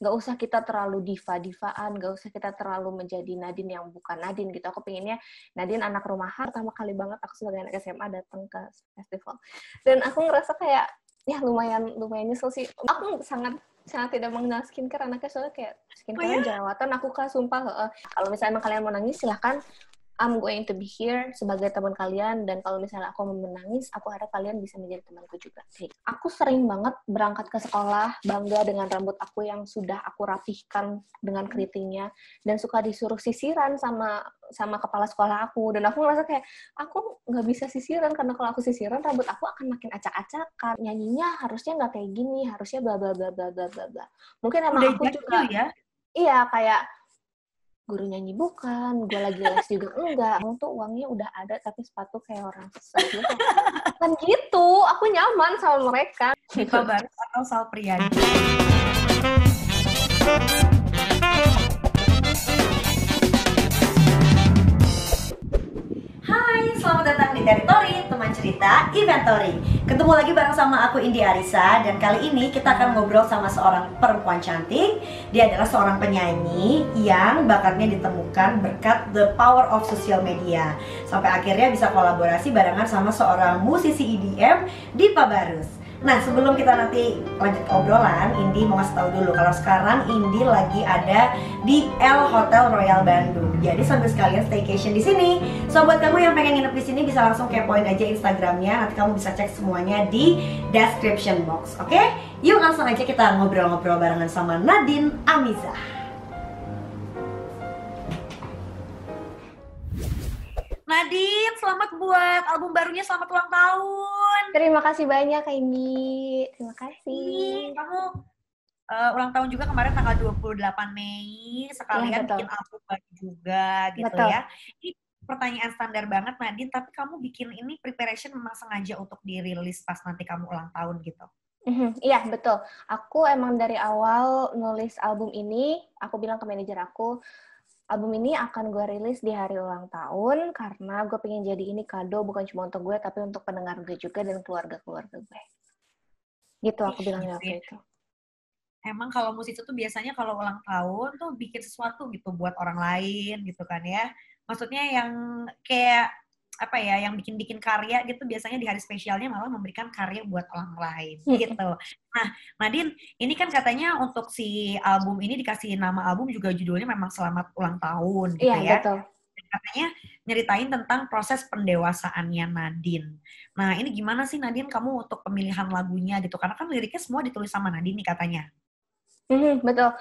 nggak usah kita terlalu diva-divaan, nggak usah kita terlalu menjadi Nadine yang bukan Nadine gitu. Aku pengennya Nadine anak rumahan, pertama kali banget aku sebagai anak SMA datang ke festival. Dan aku ngerasa kayak, ya lumayan nyesel sih. Aku sangat tidak mengenal skincare anaknya, soalnya kayak skincare jerawatan aku Kak, sumpah. Kalau misalnya emang kalian mau nangis, silahkan. I'm going to be here sebagai teman kalian, dan kalau misalnya aku mau menangis, aku harap kalian bisa menjadi temanku juga. Aku sering banget berangkat ke sekolah, bangga dengan rambut aku yang sudah aku rapihkan dengan keritingnya, dan suka disuruh sisiran sama kepala sekolah aku, dan aku ngerasa kayak, aku nggak bisa sisiran, karena kalau aku sisiran, rambut aku akan makin acak-acakan. Nyanyinya harusnya nggak kayak gini, harusnya bla bla bla bla bla bla. Mungkin emang Udah aku juga, ya? iya, kayak guru nyanyi bukan, gue lagi les juga enggak. Tuh uangnya udah ada, tapi sepatu kayak orang sesat gitu. Kan gitu, aku nyaman sama mereka. Dipa Barus atau Sal Priadi? Hai, selamat datang di Teritori, teman cerita Inventory. Ketemu lagi bareng sama aku Indi Arisa, dan kali ini kita akan ngobrol sama seorang perempuan cantik. Dia adalah seorang penyanyi yang bakatnya ditemukan berkat the power of social media. Sampai akhirnya bisa kolaborasi barengan sama seorang musisi EDM, Dipa Barus. Nah, sebelum kita nanti lanjut obrolan, Indi mau kasih tahu dulu kalau sekarang Indi lagi ada di L Hotel Royal Bandung. Jadi sambil sekalian staycation di sini. So buat kamu yang pengen nginep di sini bisa langsung kepoin aja Instagramnya. Nanti kamu bisa cek semuanya di description box. Oke? Yuk langsung aja kita ngobrol-ngobrol barengan sama Nadine Amizah. Nadine, selamat buat album barunya, selamat ulang tahun. Terima kasih banyak Kak Indi. Terima kasih. Kamu ulang tahun juga kemarin tanggal 28 Mei, sekalian bikin album baru juga gitu ya. Ini pertanyaan standar banget Nadine, tapi kamu bikin ini preparation memang sengaja untuk dirilis pas nanti kamu ulang tahun gitu? Iya, betul. Aku emang dari awal nulis album ini, aku bilang ke manajer aku, album ini akan gue rilis di hari ulang tahun, karena gue pengen jadi ini kado bukan cuma untuk gue, tapi untuk pendengar gue juga dan keluarga-keluarga gue. Gitu aku bilangnya waktu itu. Emang kalau musisi tuh biasanya kalau ulang tahun tuh bikin sesuatu gitu buat orang lain gitu kan ya. Maksudnya yang kayak apa ya, yang bikin karya gitu biasanya di hari spesialnya malah memberikan karya buat orang lain gitu. Nah, Nadine, ini kan katanya untuk si album ini dikasih nama album juga judulnya memang Selamat Ulang Tahun gitu ya. Betul. Dan katanya nyeritain tentang proses pendewasaannya Nadine. Nah, ini gimana sih Nadine kamu untuk pemilihan lagunya gitu? Karena kan liriknya semua ditulis sama Nadine nih katanya. Betul.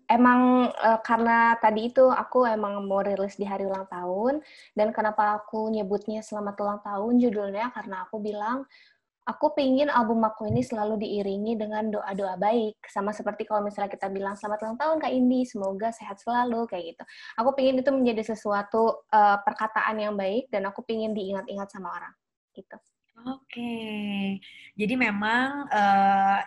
Emang karena tadi itu aku emang mau rilis di hari ulang tahun, dan kenapa aku nyebutnya Selamat Ulang Tahun judulnya, karena aku bilang aku pingin album aku ini selalu diiringi dengan doa-doa baik, sama seperti kalau misalnya kita bilang selamat ulang tahun Kak Indi, semoga sehat selalu, kayak gitu. Aku pingin itu menjadi sesuatu perkataan yang baik, dan aku pingin diingat-ingat sama orang, gitu. Oke, jadi memang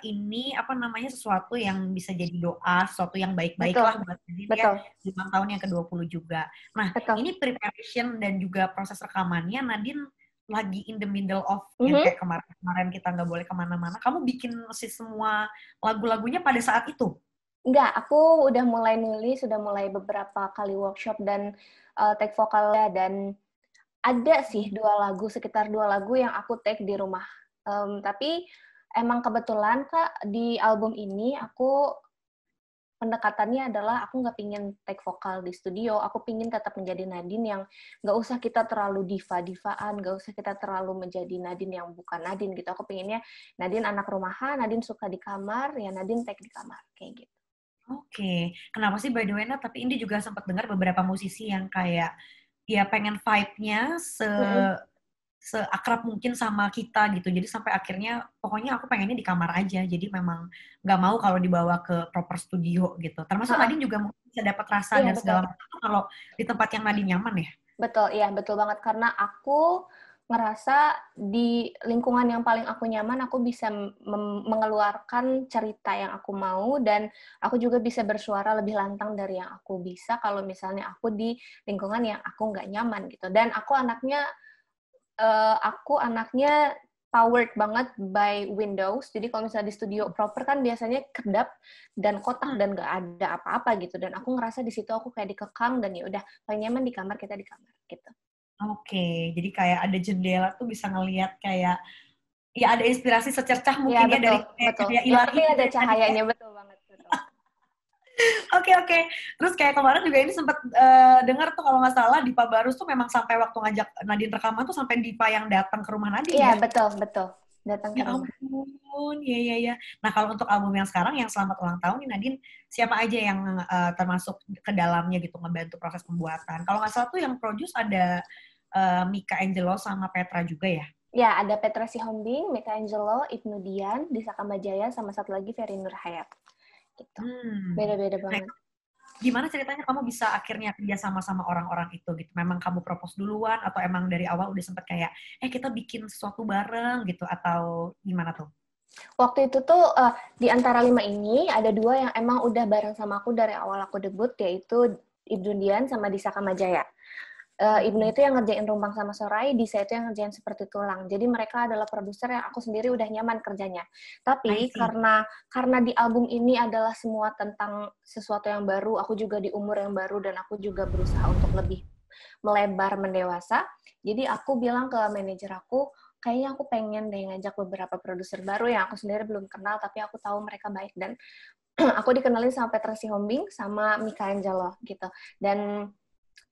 ini apa namanya sesuatu yang bisa jadi doa, sesuatu yang baik-baik lah buat Nadine ya, di ulang tahun yang ke-20 juga. Nah, ini preparation dan juga proses rekamannya, Nadine lagi in the middle of yang kayak kemarin kita nggak boleh kemana-mana, kamu bikin sih semua lagu-lagunya pada saat itu? Enggak, aku udah mulai nulis, sudah mulai beberapa kali workshop dan take vokalnya, dan ada sih sekitar dua lagu yang aku take di rumah. Tapi emang kebetulan Kak, di album ini aku pendekatannya adalah aku nggak pingin take vokal di studio, aku pingin tetap menjadi Nadine yang nggak usah kita terlalu diva-divaan, nggak usah kita terlalu menjadi Nadine yang bukan Nadine gitu. Aku pinginnya Nadine anak rumahan, Nadine suka di kamar, ya Nadine take di kamar, kayak gitu. Oke, kenapa sih by the way, tapi Indi juga sempat dengar beberapa musisi yang kayak ya pengen vibe-nya seakrab mungkin sama kita gitu. Jadi sampai akhirnya pokoknya aku pengennya di kamar aja. Jadi memang nggak mau kalau dibawa ke proper studio gitu. Termasuk Nadine juga mungkin bisa dapat rasa dan segala macam kalau di tempat yang Nadine nyaman ya. Betul, iya betul banget. Karena aku ngerasa di lingkungan yang paling aku nyaman, aku bisa mengeluarkan cerita yang aku mau, dan aku juga bisa bersuara lebih lantang dari yang aku bisa kalau misalnya aku di lingkungan yang aku nggak nyaman gitu. Dan aku anaknya powered banget by Windows. Jadi kalau misalnya di studio proper kan biasanya kedap dan kotak dan nggak ada apa-apa gitu. Dan aku ngerasa di situ aku kayak dikekang dan ya udah paling nyaman di kamar, kita di kamar gitu. Oke, jadi kayak ada jendela tuh bisa ngelihat kayak ya ada inspirasi secercah Iya mungkin ya betul, dari betul. cahaya Yang ilahi penting gitu ada ya tadi ya. cahayanya, betul banget. Betul. Oke, oke. Terus kayak kemarin juga ini sempat dengar tuh kalau nggak salah Dipa Barus tuh memang sampai waktu ngajak Nadine rekaman tuh sampai Dipa yang datang ke rumah Nadine Iya ya? betul, betul. Datang ke Ya rumah. ampun, ya ya ya. Nah kalau untuk album yang sekarang yang Selamat Ulang Tahun nih Nadine, siapa aja yang termasuk ke dalamnya gitu ngebantu proses pembuatan? Kalau nggak salah tuh yang produce ada Mika Angelo sama Petra juga ya? Ya, ada Petra Sihombing, Michelangelo, Ibnu Dian, Disa Kamajaya, sama satu lagi Ferry Nurhayat. Gitu. Beda-beda Nah, banget. gimana ceritanya kamu bisa akhirnya kerja sama orang-orang itu gitu? Memang kamu propose duluan atau emang dari awal udah sempet kayak, kita bikin sesuatu bareng gitu atau gimana tuh? Waktu itu tuh di antara 5 ini ada 2 yang emang udah bareng sama aku dari awal aku debut, yaitu Ibnu Dian sama Disa Kamajaya. Ibnu itu yang ngerjain Rumpang sama Sorai, Disa itu yang ngerjain Seperti Tulang. Jadi mereka adalah produser yang aku sendiri udah nyaman kerjanya. Tapi karena di album ini adalah semua tentang sesuatu yang baru, aku juga di umur yang baru dan aku juga berusaha untuk lebih melebar, mendewasa. Jadi aku bilang ke manajer aku, kayaknya aku pengen deh ngajak beberapa produser baru yang aku sendiri belum kenal, tapi aku tahu mereka baik. Dan aku dikenalin sama Petra Sihombing, sama Mika Angelo gitu. Dan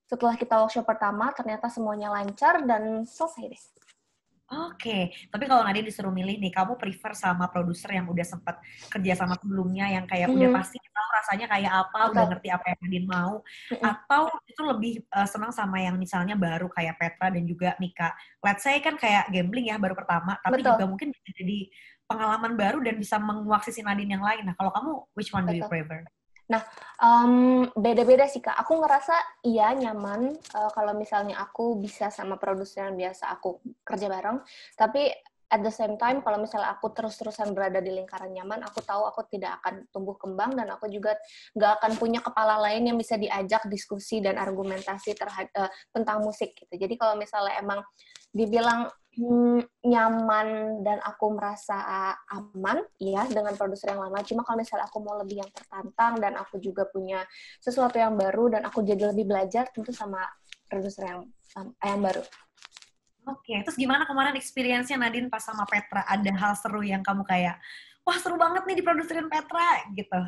setelah kita workshop pertama, ternyata semuanya lancar dan selesai deh. Oke, tapi kalau Nadine disuruh milih nih, kamu prefer sama produser yang udah sempat kerja sama sebelumnya, yang kayak udah pasti tahu rasanya kayak apa, Betul. udah ngerti apa yang Nadine mau, atau itu lebih senang sama yang misalnya baru kayak Petra dan juga Mika. Let's say kan kayak gambling ya, baru pertama, tapi Betul. juga mungkin bisa jadi pengalaman baru dan bisa menguak sisi Nadine yang lain. Nah, kalau kamu, which one do you prefer? Nah, beda-beda sih Kak. Aku ngerasa iya nyaman kalau misalnya aku bisa sama produser yang biasa aku kerja bareng. Tapi at the same time, kalau misalnya aku terus-terusan berada di lingkaran nyaman, aku tahu aku tidak akan tumbuh kembang dan aku juga nggak akan punya kepala lain yang bisa diajak diskusi dan argumentasi tentang musik gitu. Jadi kalau misalnya emang dibilang nyaman dan aku merasa aman ya dengan produser yang lama. Cuma kalau misalnya aku mau lebih yang tertantang dan aku juga punya sesuatu yang baru dan aku jadi lebih belajar, tentu sama produser yang baru. Oke, terus gimana kemarin experience-nya Nadine pas sama Petra? Ada hal seru yang kamu kayak, wah seru banget nih diproduserin Petra gitu?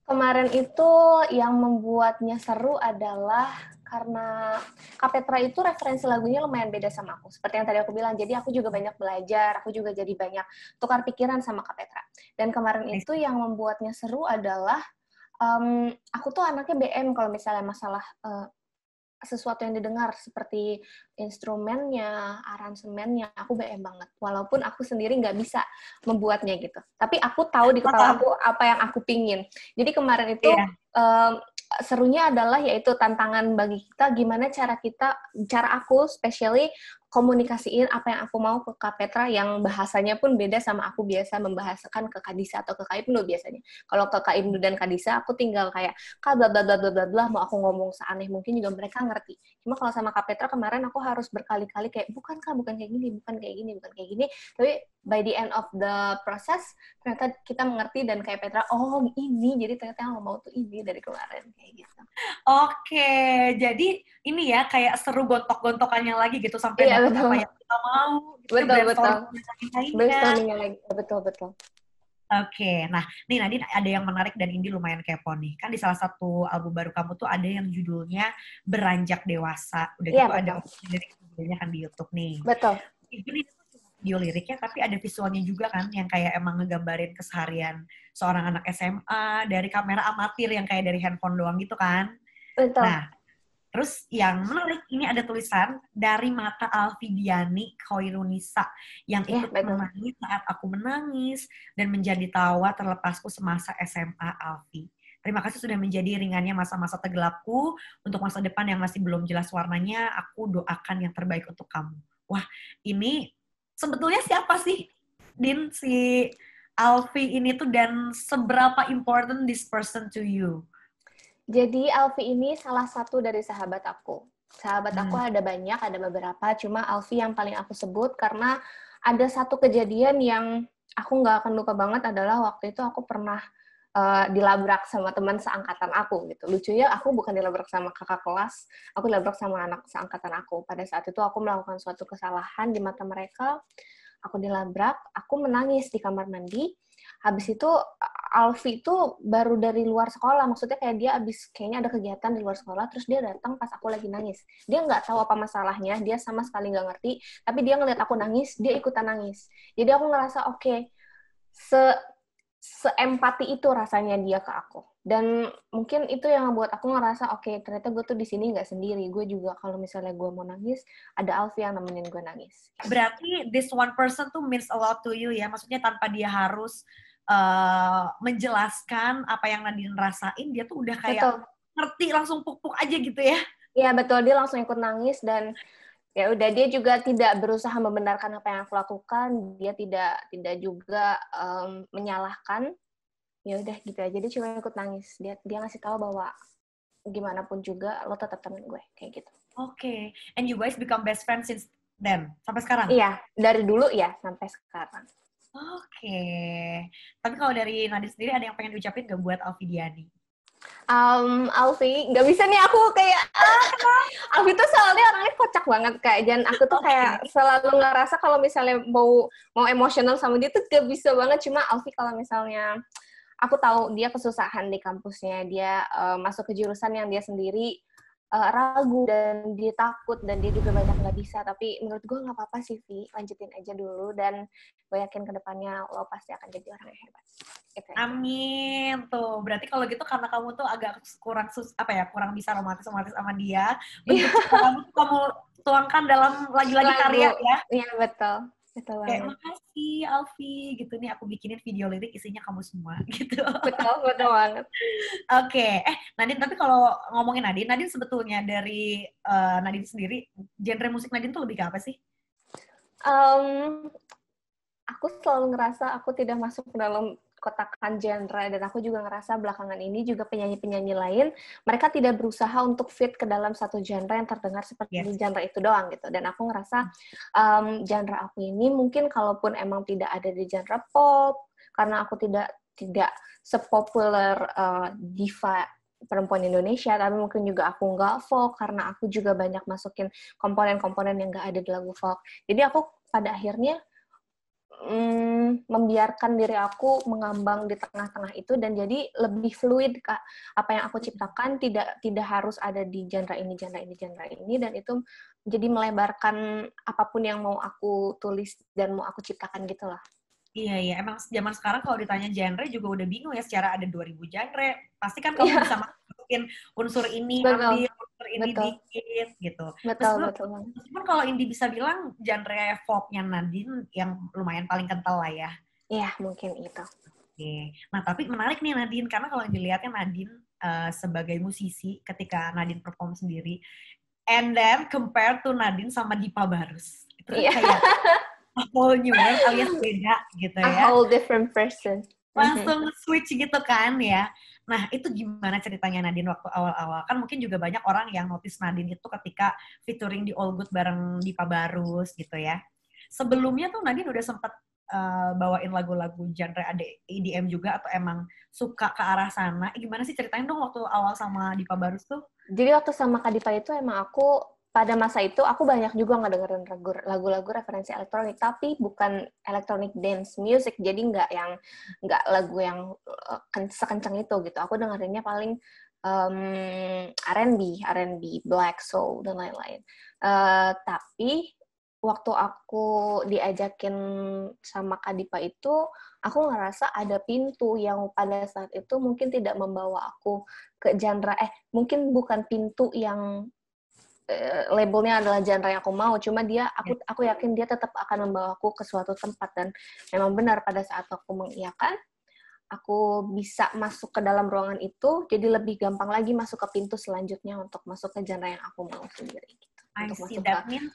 Kemarin itu yang membuatnya seru adalah karena Kak Petra itu referensi lagunya lumayan beda sama aku. Seperti yang tadi aku bilang, jadi aku juga banyak belajar, aku juga jadi banyak tukar pikiran sama Kak Petra. Dan kemarin itu yang membuatnya seru adalah aku tuh anaknya BM kalau misalnya masalah sesuatu yang didengar seperti instrumennya, aransemennya, aku BM banget. Walaupun aku sendiri nggak bisa membuatnya gitu. Tapi aku tahu di kepala aku apa yang aku pingin. Jadi kemarin itu serunya adalah yaitu tantangan bagi kita gimana cara aku especially komunikasiin apa yang aku mau ke Kak Petra yang bahasanya pun beda sama aku biasa membahasakan ke Kak Disa atau ke Kak Ibnu biasanya. Kalau ke Kak Ibnu dan Kak Disa aku tinggal kayak Kak bla bla bla bla bla bla, mau aku ngomong seaneh mungkin juga mereka ngerti. Cuma kalau sama Kak Petra kemarin aku harus berkali-kali kayak bukan Kak, bukan kayak gini, bukan kayak gini, bukan kayak gini. Tapi by the end of the process ternyata kita mengerti dan kayak Petra, oh ini jadi ternyata yang lo mau tuh ini dari kemarin kayak gitu. Oke, jadi ini ya kayak seru gontok-gontokannya lagi gitu sampai Iya, dapat betul. apa yang kita mau, gitu Betul. brainstorming lagi, betul. Oke, nah nih Nadine ada yang menarik dan Indi lumayan kepo nih. Kan di salah satu album baru kamu tuh ada yang judulnya Beranjak Dewasa. Udah Iya, gitu ada betul. dari videonya kan di YouTube nih. Betul. Ini video liriknya tapi ada visualnya juga kan yang kayak emang ngegambarin keseharian seorang anak SMA dari kamera amatir yang kayak dari handphone doang gitu kan. Betul. Nah, terus yang menarik, ini ada tulisan dari mata Alfidiani Khairunisa yang ikut menangis saat aku menangis dan menjadi tawa terlepasku semasa SMA Alfi. Terima kasih sudah menjadi ringannya masa-masa tenggelamku. Untuk masa depan yang masih belum jelas warnanya, aku doakan yang terbaik untuk kamu. Wah, ini sebetulnya siapa sih, Din, si Alfi ini tuh dan seberapa important this person to you? Jadi Alfi ini salah satu dari sahabat aku. Sahabat aku ada banyak, ada beberapa, cuma Alfi yang paling aku sebut karena ada satu kejadian yang aku nggak akan lupa banget adalah waktu itu aku pernah dilabrak sama teman seangkatan aku gitu. Lucunya aku bukan dilabrak sama kakak kelas, aku dilabrak sama anak seangkatan aku. Pada saat itu aku melakukan suatu kesalahan di mata mereka, aku dilabrak, aku menangis di kamar mandi. Habis itu Alfi itu baru dari luar sekolah, maksudnya kayak dia habis kayaknya ada kegiatan di luar sekolah, terus dia datang pas aku lagi nangis. Dia nggak tahu apa masalahnya, dia sama sekali nggak ngerti, tapi dia ngeliat aku nangis, dia ikutan nangis. Jadi aku ngerasa oke, seempati itu rasanya dia ke aku. Dan mungkin itu yang membuat aku ngerasa, oke, ternyata gue tuh di sini nggak sendiri. Gue juga kalau misalnya gue mau nangis, ada Alfi yang nemenin gue nangis. Berarti this one person tuh means a lot to you ya. Maksudnya tanpa dia harus menjelaskan apa yang Nadine rasain, dia tuh udah kayak Betul. ngerti, langsung puk-puk aja gitu ya. Iya, betul. Dia langsung ikut nangis dan ya udah, dia juga tidak berusaha membenarkan apa yang aku lakukan, dia tidak juga menyalahkan. Ya udah gitu aja, dia cuma ikut nangis. Dia ngasih tahu bahwa gimana pun juga lo tetap temen gue, kayak gitu. Oke. And you guys become best friends since then, sampai sekarang? Iya, dari dulu ya sampai sekarang. Oke. Tapi kalau dari Nadine sendiri ada yang pengen diucapin gak buat Alfi Diani? Alfi, nggak bisa nih aku kayak Alfi tuh soalnya orangnya kocak banget kayak, dan aku tuh kayak selalu ngerasa kalau misalnya mau emosional sama dia tuh gak bisa banget. Cuma Alfi kalau misalnya aku tahu dia kesusahan di kampusnya, dia masuk ke jurusan yang dia sendiri ragu dan dia takut dan dia juga banyak nggak bisa, tapi menurut gue nggak apa-apa sih Vi, lanjutin aja dulu dan gue yakin kedepannya lo pasti akan jadi orang yang hebat. Gitu. Amin tuh. Berarti kalau gitu karena kamu tuh agak kurang kurang bisa romantis sama dia, bentuk kamu tuh kamu tuangkan dalam lagi-lagi karya ya. Iya betul. Betul Kayak banget. makasih Alfi gitu nih, aku bikinin video lirik isinya kamu semua gitu. Betul banget. Oke. Nadine, tapi kalau ngomongin Nadine sebetulnya dari Nadine sendiri, genre musik Nadine tuh lebih ke apa sih? Aku selalu ngerasa aku tidak masuk ke dalam kotakan genre, dan aku juga ngerasa belakangan ini juga penyanyi-penyanyi lain, mereka tidak berusaha untuk fit ke dalam satu genre yang terdengar seperti genre itu doang gitu. Dan aku ngerasa genre aku ini mungkin kalaupun emang tidak ada di genre pop, karena aku tidak sepopuler diva perempuan Indonesia, tapi mungkin juga aku nggak folk karena aku juga banyak masukin komponen-komponen yang nggak ada di lagu folk. Jadi aku pada akhirnya membiarkan diri aku mengambang di tengah-tengah itu, dan jadi lebih fluid, Kak. Apa yang aku ciptakan tidak harus ada di genre ini, dan itu jadi melebarkan apapun yang mau aku tulis dan mau aku ciptakan gitu lah. Iya, emang zaman sekarang kalau ditanya genre juga udah bingung ya, secara ada 2000 genre, pasti kan kamu bisa masukin unsur ini, ambil unsur ini dikit gitu. Meskipun kalau Indi bisa bilang genre folknya Nadine yang lumayan paling kental lah ya. Iya, mungkin itu. Oke. Nah, tapi menarik nih Nadine, karena kalau dilihatnya Nadine sebagai musisi ketika Nadine perform sendiri, and then compare to Nadine sama Dipa Barus. Itu kan kayak a whole new world alias beda gitu ya. A whole different person. Langsung switch gitu kan ya. Nah, itu gimana ceritanya Nadine waktu awal-awal? Kan mungkin juga banyak orang yang notice Nadine itu ketika featuring di All Good bareng Dipa Barus gitu ya. Sebelumnya tuh Nadine udah sempat bawain lagu-lagu genre EDM juga, atau emang suka ke arah sana? Gimana sih, ceritain dong waktu awal sama Dipa Barus tuh. Jadi waktu sama Kak Dipa itu emang aku pada masa itu aku banyak juga ngedengerin lagu-lagu referensi elektronik, tapi bukan electronic dance music, jadi nggak lagu yang sekencang itu gitu. Aku dengerinnya paling R&B, black soul dan lain-lain. Tapi waktu aku diajakin sama Kak Dipa itu, aku ngerasa ada pintu yang pada saat itu mungkin tidak membawa aku ke genre, mungkin bukan pintu yang labelnya adalah genre yang aku mau, cuma aku yakin dia tetap akan membawa aku ke suatu tempat, dan memang benar pada saat aku mengiyakan, aku bisa masuk ke dalam ruangan itu, jadi lebih gampang lagi masuk ke pintu selanjutnya untuk masuk ke genre yang aku mau sendiri. Gitu. I see, that means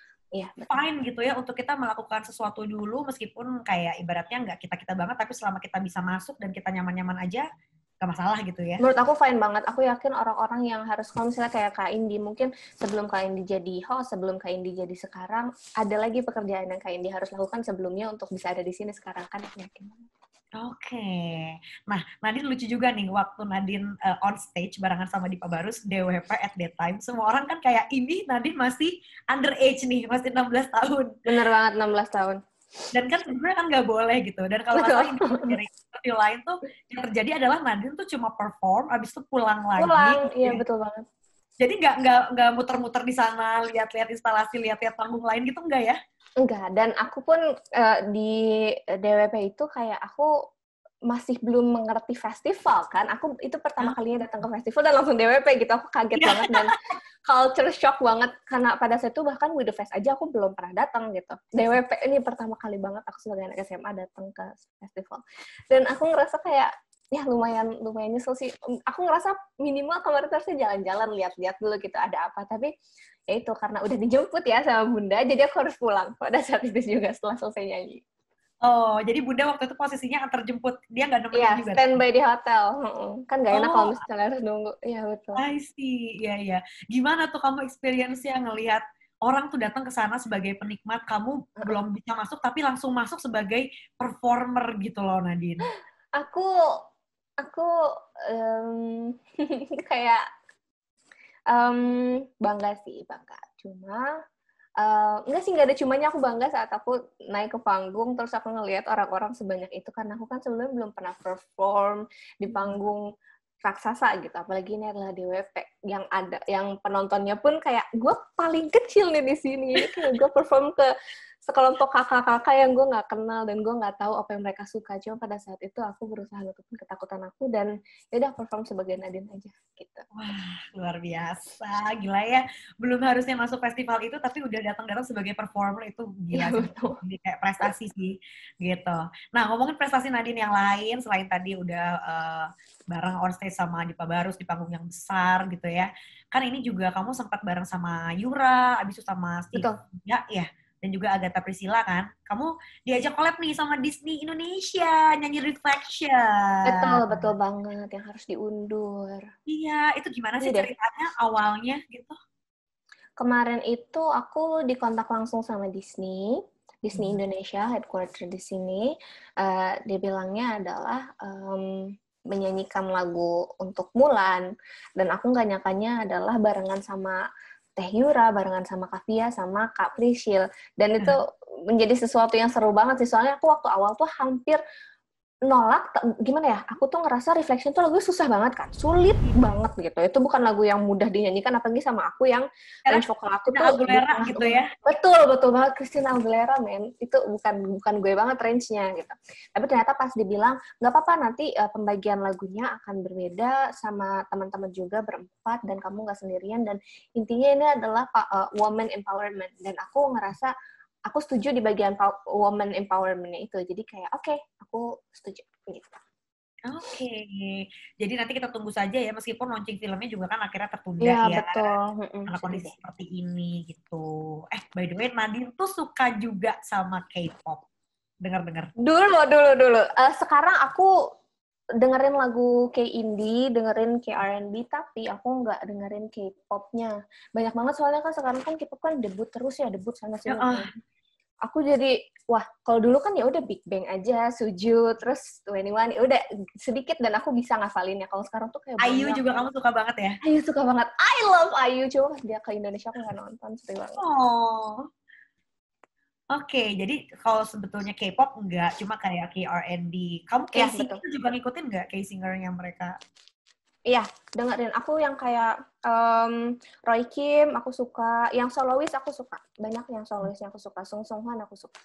fine gitu ya untuk kita melakukan sesuatu dulu, meskipun kayak ibaratnya nggak kita banget, tapi selama kita bisa masuk dan kita nyaman-nyaman aja, gak nggak masalah gitu ya? Menurut aku fine banget. Aku yakin orang-orang yang harus, kalau misalnya kayak Kak Indi, mungkin sebelum Kak Indi jadi host, sebelum Kak Indi jadi sekarang, ada lagi pekerjaan yang Kak Indi harus lakukan sebelumnya untuk bisa ada di sini sekarang, kan aku yakin. Oke. Nah, Nadine lucu juga nih waktu Nadine on stage barengan sama Dipa Barus, DWP at that time. Semua orang kan kayak ini Nadine masih underage nih, masih 16 tahun. Bener banget, 16 tahun. Dan kan sebenarnya kan nggak boleh gitu. Dan kalau nggak salah dari interview lain tuh yang terjadi adalah Nadine tuh cuma perform, abis itu pulang lagi. Pulang, iya betul banget. Jadi nggak muter-muter di sana, lihat-lihat instalasi, lihat-lihat panggung lain gitu, enggak ya? Enggak, dan aku pun di DWP itu kayak aku masih belum mengerti festival kan. Aku itu pertama kalinya datang ke festival dan langsung DWP gitu. Aku kaget banget dan culture shock banget karena pada saat itu bahkan With The Fest aja aku belum pernah datang gitu. DWP ini pertama kali banget aku sebagai anak SMA datang ke festival. Dan aku ngerasa kayak ya lumayan nyesel sih. Aku ngerasa minimal kemarin harusnya jalan-jalan lihat-lihat dulu gitu ada apa, tapi ya itu karena udah dijemput ya sama Bunda, jadi aku harus pulang pada saat itu juga setelah selesai nyanyi. Oh, jadi Bunda waktu itu posisinya antar jemput, dia nggak nemenin Iya, juga? standby di hotel. Kan nggak enak kalau misalnya harus nunggu. Iya, betul. I see, iya. Gimana tuh kamu experience-nya ngelihat orang tuh datang ke sana sebagai penikmat, kamu belum bisa masuk, tapi langsung masuk sebagai performer gitu loh, Nadine. Aku kayak bangga sih, bangga. Cuma enggak sih, nggak ada cumanya. Aku bangga saat aku naik ke panggung terus aku ngelihat orang-orang sebanyak itu karena aku kan sebelumnya belum pernah perform di panggung raksasa gitu, apalagi ini adalah DWP yang ada yang penontonnya pun kayak gue paling kecil nih di sini. Ini kayak gue perform ke sekelompok kakak-kakak yang gue nggak kenal dan gue nggak tahu apa yang mereka suka. Cuma pada saat itu aku berusaha nutupin ketakutan aku dan ya udah perform sebagai Nadine aja gitu. Wah, luar biasa. Gila ya. Belum harusnya masuk festival itu, tapi udah datang-datang sebagai performer, itu gila sih. Jadi kayak prestasi sih, gitu. Nah, ngomongin prestasi Nadine yang lain, selain tadi udah bareng on stage sama Dipa Barus di panggung yang besar gitu ya. Kan ini juga kamu sempat bareng sama Yura, abis itu sama Steve. Betul. Ya. Dan juga Agatha Priscilla kan. Kamu diajak collab nih sama Disney Indonesia, nyanyi Reflection. Betul banget, yang harus diundur. Iya, itu gimana sih ceritanya awalnya gitu? Kemarin itu aku dikontak langsung sama Disney Indonesia, headquarter di sini. Dia bilangnya adalah menyanyikan lagu untuk Mulan, dan aku nggak nyakanya adalah barengan sama Teh Yura, barengan sama Kak Via, sama Kak Priscil. Dan itu menjadi sesuatu yang seru banget sih, soalnya aku waktu awal tuh hampir nolak, gimana ya, aku tuh ngerasa Reflection tuh lagu susah banget kan, sulit banget gitu. Itu bukan lagu yang mudah dinyanyikan, apalagi sama aku yang range vokal aku tuh Aguilera gitu ya. Betul banget, Christina Aguilera, men. Itu bukan gue banget range-nya gitu. Tapi ternyata pas dibilang nggak apa-apa, nanti pembagian lagunya akan berbeda sama teman-teman juga berempat dan kamu nggak sendirian, dan intinya ini adalah woman empowerment, dan aku ngerasa aku setuju di bagian woman empowerment-nya itu. Jadi kayak, oke, aku setuju. Gitu. Oke. Jadi nanti kita tunggu saja ya, meskipun launching filmnya juga kan akhirnya tertunda ya. Ya, betul. karena kondisi seperti ini gitu. By the way, Nadine tuh suka juga sama K-pop. Dengar-dengar. Dulu. Sekarang aku dengerin lagu K-indie, dengerin K-R&B, tapi aku nggak dengerin K-pop-nya. Banyak banget soalnya kan sekarang kan K-pop kan debut terus ya, debut sana sini. Aku jadi, wah, kalau dulu kan ya udah Big Bang aja, Suju, terus 21, ya udah sedikit dan aku bisa ngafalinnya. Kalau sekarang tuh kayak IU juga kamu suka banget ya? IU suka banget. I love IU, cuma dia ke Indonesia aku nggak nonton, sedih banget. Oke, jadi kalau sebetulnya K-pop enggak, cuma kayak K-R&B. Kamu K-singer juga ngikutin nggak K-singernya mereka? Iya, dengerin. Aku yang kayak Roy Kim, aku suka. Yang solois aku suka. Banyak yang solois yang aku suka. Sung Sung Han aku suka.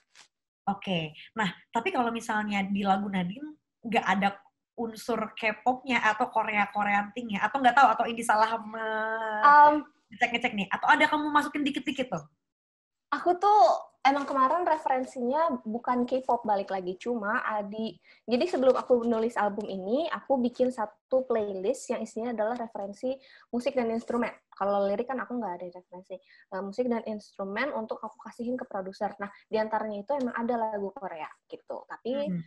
Oke. Nah, tapi kalau misalnya di lagu Nadine nggak ada unsur K-pop-nya atau Korea-Korean thing-nya, atau nggak tahu, atau ini salah ngecek-ngecek nih, atau ada kamu masukin dikit-dikit tuh? Aku tuh emang kemarin referensinya bukan K-pop balik lagi, cuma jadi sebelum aku nulis album ini, aku bikin satu playlist yang isinya adalah referensi musik dan instrumen. Kalau lirik kan aku nggak ada referensi musik dan instrumen untuk aku kasihin ke produser. Nah, di antaranya itu emang ada lagu Korea gitu, tapi Hmm.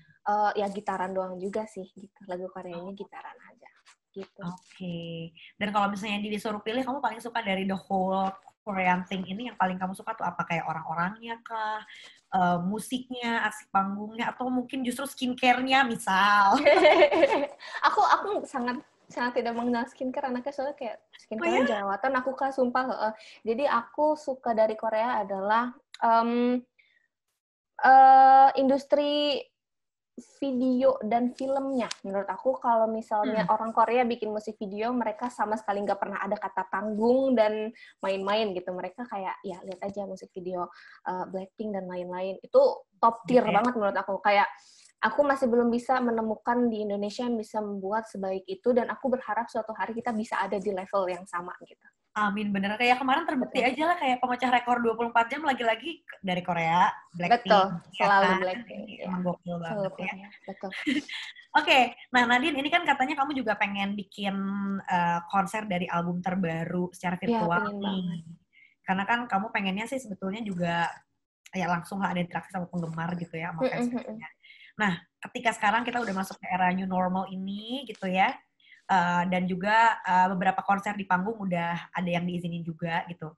ya gitaran doang juga sih, gitu. Lagu Koreanya gitaran aja, gitu. Oke. Dan kalau misalnya disuruh pilih, kamu paling suka dari the whole Korean thing ini yang paling kamu suka tuh apa? Kayak orang-orangnya kah? Musiknya, aksi panggungnya, atau mungkin justru skincare-nya misal? aku sangat sangat tidak mengenal skincare anaknya, soalnya kayak Oh skincare ya? jerawatan aku kah sumpah. Jadi aku suka dari Korea adalah um, industri video dan filmnya. Menurut aku kalau misalnya Hmm. orang Korea bikin musik video, mereka sama sekali nggak pernah ada kata tanggung dan main-main gitu. Mereka kayak, ya lihat aja musik video Blackpink dan lain-lain. Itu top tier Gitu ya. banget menurut aku. Kayak, aku masih belum bisa menemukan di Indonesia yang bisa membuat sebaik itu, dan aku berharap suatu hari kita bisa ada di level yang sama gitu. Amin, bener. Kayak kemarin terbukti Betul. aja lah, kayak pemecah rekor 24 jam lagi-lagi dari Korea, Betul. Blackpink, ya Selalu kan? Blackpink. Ini Ya. emang gokil Selalu banget ya. Korea. Betul. Oke, nah Nadine, ini kan katanya kamu juga pengen bikin konser dari album terbaru secara Ya, virtual pengen banget. nih. Karena kan kamu pengennya sih sebetulnya juga ya langsung lah ada interaksi sama penggemar gitu ya, sama fans-fansnya. Nah, ketika sekarang kita udah masuk ke era new normal ini gitu ya, dan juga beberapa konser di panggung udah ada yang diizinin juga gitu.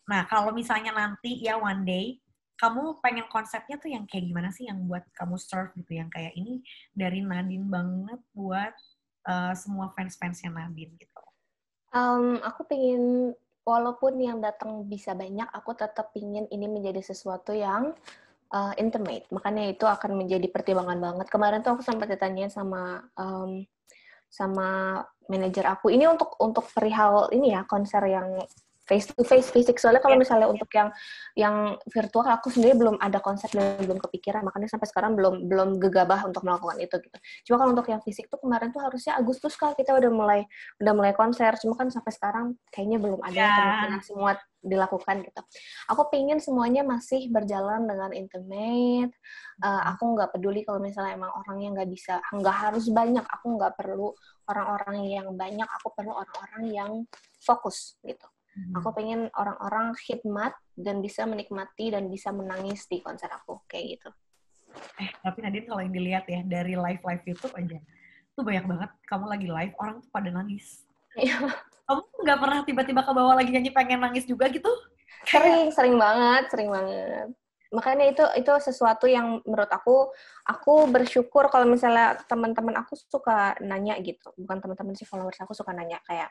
Nah, kalau misalnya nanti ya one day, kamu pengen konsepnya tuh yang kayak gimana sih yang buat kamu serve gitu, yang kayak ini dari Nadine banget buat semua fans-fansnya Nadine gitu. Aku pengen, walaupun yang datang bisa banyak, aku tetap ingin ini menjadi sesuatu yang intimate. Makanya itu akan menjadi pertimbangan banget. Kemarin tuh aku sempat ditanyain sama manajer aku. Ini untuk perihal ini ya, konser yang face to face fisik. Soalnya kalau Ya, misalnya untuk yang virtual, aku sendiri belum ada konsep dan belum kepikiran, makanya sampai sekarang belum gegabah untuk melakukan itu gitu. Cuma kalau untuk yang fisik tuh kemarin tuh harusnya Agustus kan kita udah mulai konser, cuma kan sampai sekarang kayaknya belum ada yang kemungkinan ya, semua dilakukan gitu. Aku pengen semuanya masih berjalan dengan intimate. Aku nggak peduli kalau misalnya emang orangnya nggak bisa, nggak harus banyak. Aku nggak perlu orang-orang yang banyak, aku perlu orang-orang yang fokus gitu. Aku pengen orang-orang khidmat dan bisa menikmati dan bisa menangis di konser aku kayak gitu. tapi Nadine kalau yang dilihat ya dari live YouTube aja, tuh banyak banget kamu lagi live, orang tuh pada nangis. Kamu nggak pernah tiba-tiba ke bawah lagi nyanyi pengen nangis juga gitu? Kayak, sering banget. Makanya itu sesuatu yang menurut aku bersyukur kalau misalnya teman-teman aku suka nanya gitu. Bukan teman-teman sih, followers aku suka nanya kayak,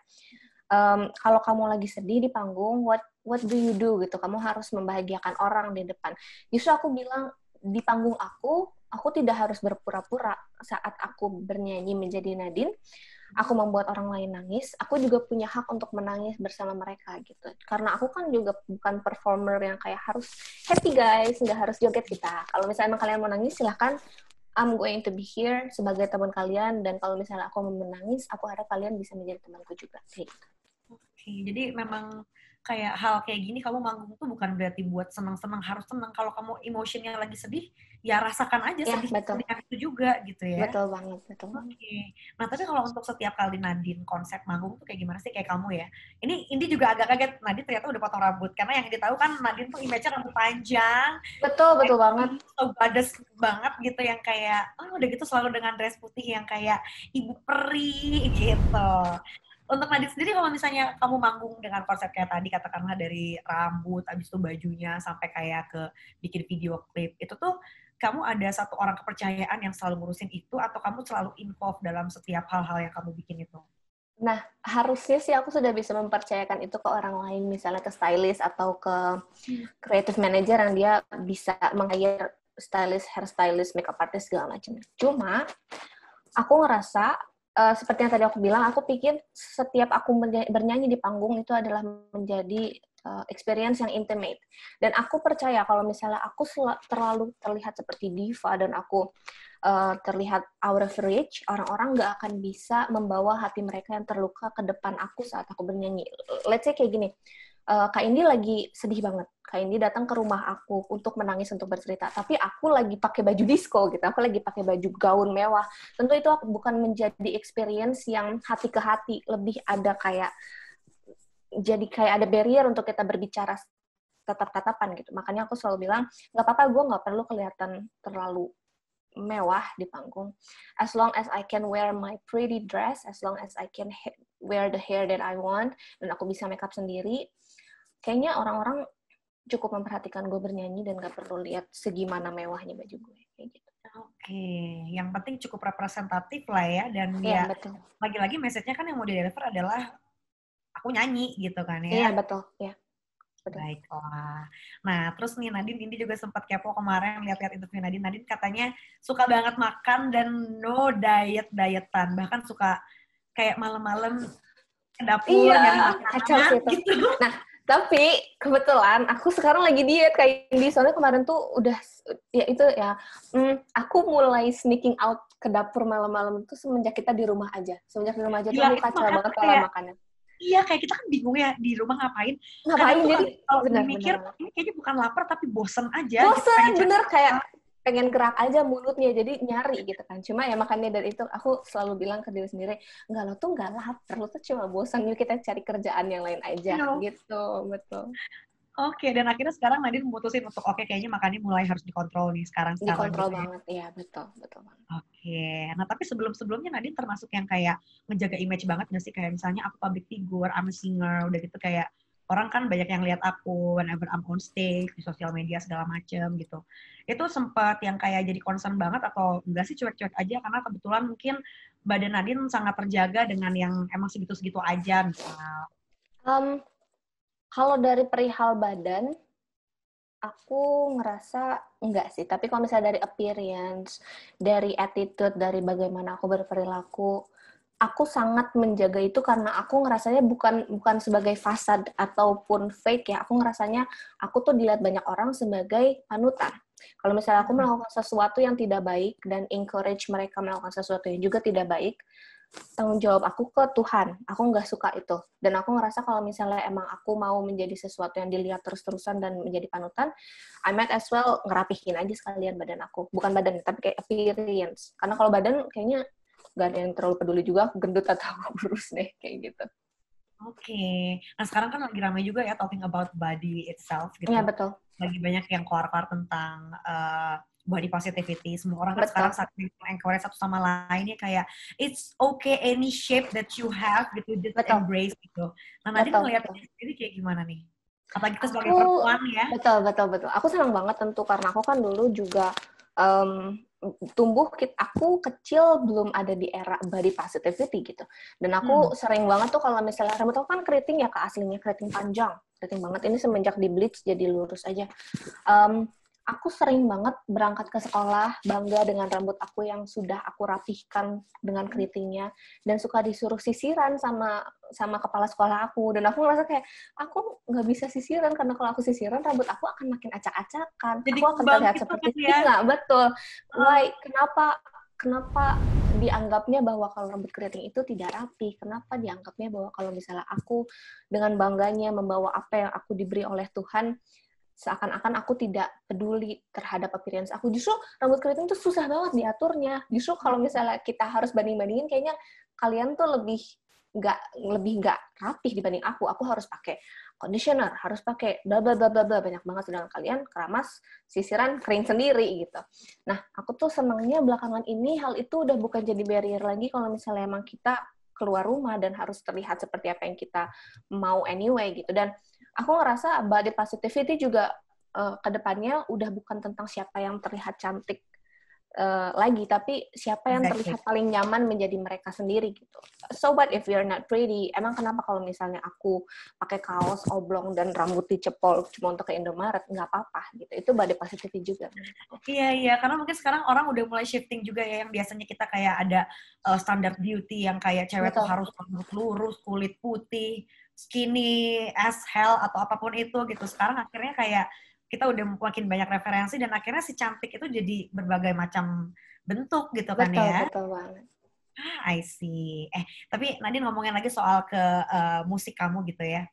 kalau kamu lagi sedih di panggung, what do you do gitu? Kamu harus membahagiakan orang di depan. Justru aku bilang, di panggung aku tidak harus berpura-pura. Saat aku bernyanyi menjadi Nadine, aku membuat orang lain nangis, aku juga punya hak untuk menangis bersama mereka gitu. Karena aku kan juga bukan performer yang kayak harus happy guys, nggak harus joget kita. Kalau misalnya emang kalian mau nangis, silahkan. I'm going to be here sebagai teman kalian, dan kalau misalnya aku mau menangis, aku harap kalian bisa menjadi temanku juga. Gitu. oke, jadi memang kayak hal kayak gini kamu manggung tuh bukan berarti buat senang-senang, harus senang. Kalau kamu emotionnya lagi sedih, ya rasakan aja Ya, sedih betul. sedihnya itu juga gitu ya. Betul banget, betul banget. Oke. Nah, tapi kalau untuk setiap kali Nadine konsep manggung tuh kayak gimana sih kayak kamu ya? Ini juga agak kaget, Nadine ternyata udah potong rambut. Karena yang ditahu kan Nadine tuh image-nya rambut panjang, Betul, betul banget. so badass banget gitu, yang kayak, udah gitu selalu dengan dress putih yang kayak ibu peri gitu. Untuk Nadine sendiri kalau misalnya kamu manggung dengan konsep kayak tadi, katakanlah dari rambut, abis itu bajunya, sampai kayak ke bikin video klip, itu tuh kamu ada satu orang kepercayaan yang selalu ngurusin itu, atau kamu selalu involved dalam setiap hal-hal yang kamu bikin itu? Nah, harusnya sih aku sudah bisa mempercayakan itu ke orang lain, misalnya ke stylist atau ke creative manager yang dia bisa meng-hire stylist, hairstylist, makeup artist, segala macam. Cuma, aku ngerasa, seperti yang tadi aku bilang, aku pikir setiap aku bernyanyi di panggung itu adalah menjadi experience yang intimate. Dan aku percaya kalau misalnya aku terlalu terlihat seperti diva dan aku terlihat out of reach, orang-orang nggak akan bisa membawa hati mereka yang terluka ke depan aku saat aku bernyanyi. Let's say kayak gini, Kak Indi lagi sedih banget. Kak Indi datang ke rumah aku untuk menangis, untuk bercerita. Tapi aku lagi pakai baju disco gitu. Aku lagi pakai baju gaun mewah. Tentu itu bukan menjadi experience yang hati ke hati. Lebih ada kayak, jadi kayak ada barrier untuk kita berbicara tatap-tatapan gitu. Makanya aku selalu bilang, nggak apa-apa, gue nggak perlu kelihatan terlalu mewah di panggung. As long as I can wear my pretty dress, as long as I can wear the hair that I want, dan aku bisa makeup sendiri, kayaknya orang-orang cukup memperhatikan gue bernyanyi dan gak perlu lihat segimana mewahnya baju gue. Kayak gitu. Oke, yang penting cukup representatif lah ya, dan Iya, ya betul. lagi-lagi message-nya kan yang mau di-deliver adalah aku nyanyi gitu kan Iya, ya. betul. Iya, betul. Baiklah. Nah, terus nih Nadine, ini juga sempat kepo kemarin lihat-lihat interview Nadine. Nadine katanya suka banget makan dan no diet-dietan. Bahkan suka kayak malam-malam ke dapur Iya, nyari kacau makanan sih itu. gitu. Nah, tapi kebetulan aku sekarang lagi diet kayak Indi. Soalnya kemarin tuh udah, ya itu ya, aku mulai sneaking out ke dapur malam-malam itu semenjak kita di rumah aja. Semenjak di rumah aja tuh Gila, aku itu kacau makanya banget pola kayak, makannya. iya kayak kita kan bingung ya di rumah ngapain. Kadang Ngapain, tuh jadi kalau benar-benar mikir, banget. ini kayaknya bukan lapar tapi bosen aja gitu, pengen Bosen, cari bener kayak apa. pengen gerak aja mulutnya, jadi nyari gitu kan. Cuma ya makanya dari itu aku selalu bilang ke diri sendiri, enggak, lo tuh enggak lapar, lo tuh cuma bosan, yuk kita cari kerjaan yang lain You aja know. gitu. Betul. Oke, dan akhirnya sekarang Nadine memutusin untuk oke, kayaknya makannya mulai harus dikontrol nih sekarang Dikontrol gitu ya. banget, iya betul, betul banget. Oke, nah tapi sebelum-sebelumnya Nadine termasuk yang kayak ngejaga image banget nggak sih? Kayak misalnya aku public figure, I'm a singer, udah gitu kayak orang kan banyak yang lihat aku whenever I'm on stage, di sosial media segala macem gitu. Itu sempat yang kayak jadi concern banget atau enggak sih cuek-cuek aja karena kebetulan mungkin badan Nadine sangat terjaga dengan yang emang segitu-segitu aja misal. Um, Kalau dari perihal badan, aku ngerasa enggak sih. Tapi kalau misalnya dari appearance, dari attitude, dari bagaimana aku berperilaku, aku sangat menjaga itu karena aku ngerasanya bukan bukan sebagai fasad ataupun fake ya. Aku ngerasanya aku tuh dilihat banyak orang sebagai panutan. Kalau misalnya aku melakukan sesuatu yang tidak baik dan encourage mereka melakukan sesuatu yang juga tidak baik, tanggung jawab aku ke Tuhan. Aku nggak suka itu. Dan aku ngerasa kalau misalnya emang aku mau menjadi sesuatu yang dilihat terus-terusan dan menjadi panutan, I might as well ngerapihin aja sekalian badan aku. Bukan badan, tapi kayak appearance. Karena kalau badan kayaknya nggak ada yang terlalu peduli juga, aku gendut atau aku kurus deh, kayak gitu. Oke, nah sekarang kan lagi ramai juga ya talking about body itself Iya, gitu. betul. Lagi banyak yang keluar-keluar tentang body positivity. Semua orang kan sekarang Betul. saling encourage satu sama lainnya kayak it's okay any shape that you have gitu, just Betul. embrace gitu. Nah Nadine Betul, ngeliatnya betul. sendiri kayak gimana nih? Apalagi kita sebagai Aku, perempuan ya. betul, betul, betul. Aku senang banget tentu, karena aku kan dulu juga um, aku kecil belum ada di era body positivity gitu. Dan aku sering banget tuh kalau misalnya rambut aku kan keriting ya, Kak, aslinya keriting panjang. Keriting banget. Ini semenjak di bleach jadi lurus aja. Um, aku sering banget berangkat ke sekolah, bangga dengan rambut aku yang sudah aku rapihkan dengan keritingnya, dan suka disuruh sisiran sama kepala sekolah aku. Dan aku ngerasa kayak, aku nggak bisa sisiran, karena kalau aku sisiran, rambut aku akan makin acak-acakan. Jadi Aku akan kubang terlihat gitu seperti kan ya. singa, betul. Why? Kenapa dianggapnya bahwa kalau rambut keriting itu tidak rapi? Kenapa dianggapnya bahwa kalau misalnya aku dengan bangganya membawa apa yang aku diberi oleh Tuhan, seakan-akan aku tidak peduli terhadap appearance aku. Justru rambut keriting itu susah banget diaturnya. Justru kalau misalnya kita harus banding-bandingin, kayaknya kalian tuh lebih nggak rapih dibanding aku. Aku harus pakai conditioner, harus pakai bla bla bla bla bla, banyak banget, sedangkan kalian keramas, sisiran, kering sendiri gitu. Nah, aku tuh senangnya belakangan ini hal itu udah bukan jadi barrier lagi kalau misalnya emang kita keluar rumah dan harus terlihat seperti apa yang kita mau anyway gitu. Dan aku ngerasa body positivity juga ke depannya udah bukan tentang siapa yang terlihat cantik lagi, tapi siapa yang Exactly. terlihat paling nyaman menjadi mereka sendiri gitu. So what if you're not pretty? Emang kenapa kalau misalnya aku pakai kaos oblong dan rambut dicepol cuma untuk ke Indomaret, nggak apa-apa gitu. Itu body positivity juga. Iya, karena mungkin sekarang orang udah mulai shifting juga ya, yang biasanya kita kayak ada standar beauty yang kayak cewek tuh Betul. harus rambut lurus, kulit putih, skinny as hell atau apapun itu gitu. Sekarang akhirnya kayak kita udah makin banyak referensi dan akhirnya si cantik itu jadi berbagai macam bentuk gitu kan Betul, ya. betul banget. I see. Tapi Nadine ngomongin lagi soal ke musik kamu gitu ya.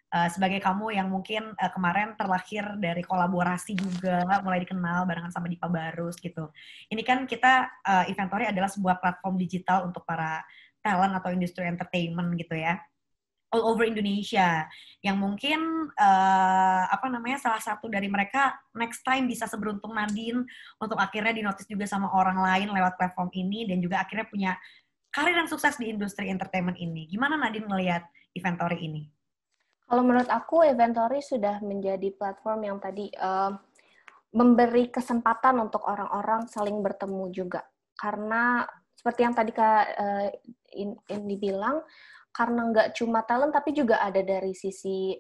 sebagai kamu yang mungkin kemarin terlahir dari kolaborasi juga, mulai dikenal barengan sama Dipa Barus gitu. Ini kan kita, Inventory adalah sebuah platform digital untuk para talent atau industri entertainment gitu ya, all over Indonesia, yang mungkin salah satu dari mereka next time bisa seberuntung Nadine untuk akhirnya dinotis juga sama orang lain lewat platform ini dan juga akhirnya punya karir yang sukses di industri entertainment ini. Gimana Nadine ngelihat Inventory ini? Kalau menurut aku, Inventory sudah menjadi platform yang tadi memberi kesempatan untuk orang-orang saling bertemu juga. Karena seperti yang tadi Kak Indi bilang, karena nggak cuma talent, tapi juga ada dari sisi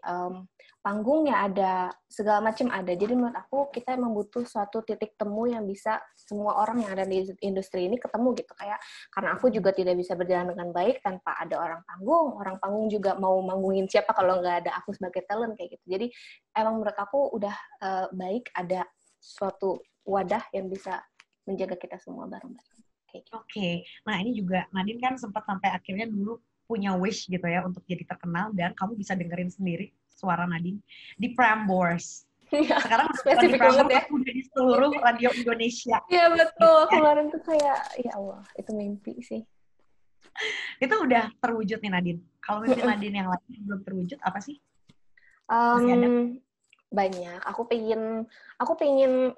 panggungnya, ada segala macam ada. Jadi menurut aku, kita emang butuh suatu titik temu yang bisa semua orang yang ada di industri ini ketemu gitu. Kayak, karena aku juga tidak bisa berjalan dengan baik tanpa ada orang panggung juga mau manggungin siapa kalau nggak ada aku sebagai talent, kayak gitu. Jadi emang menurut aku udah baik ada suatu wadah yang bisa menjaga kita semua bareng-bareng. Oke, nah ini juga Nadine kan sempat sampai akhirnya dulu punya wish gitu ya untuk jadi terkenal dan kamu bisa dengerin sendiri suara Nadine di Prambors. Sekarang udah bukan di Spesifik Prambors, banget ya. tapi udah di seluruh radio Indonesia. Iya betul, Gitu ya. kemarin tuh kayak, ya Allah, itu mimpi sih. Itu udah terwujud nih Nadine. Kalau mimpi Nadine yang lain belum terwujud apa sih? Masih ada? Banyak. Aku pengen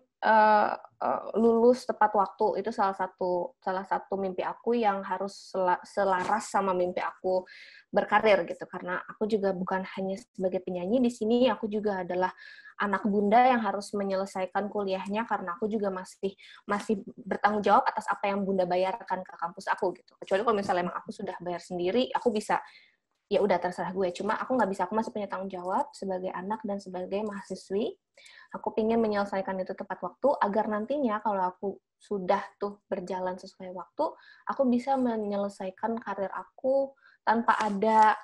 lulus tepat waktu. Itu salah satu mimpi aku yang harus selaras sama mimpi aku berkarir gitu. Karena aku juga bukan hanya sebagai penyanyi di sini, aku juga adalah anak bunda yang harus menyelesaikan kuliahnya karena aku juga masih bertanggung jawab atas apa yang bunda bayarkan ke kampus aku gitu. Kecuali kalau misalnya emang aku sudah bayar sendiri, aku bisa ya udah terserah gue. Cuma aku nggak bisa, aku masih punya tanggung jawab sebagai anak dan sebagai mahasiswi. Aku ingin menyelesaikan itu tepat waktu agar nantinya kalau aku sudah tuh berjalan sesuai waktu, aku bisa menyelesaikan karir aku tanpa ada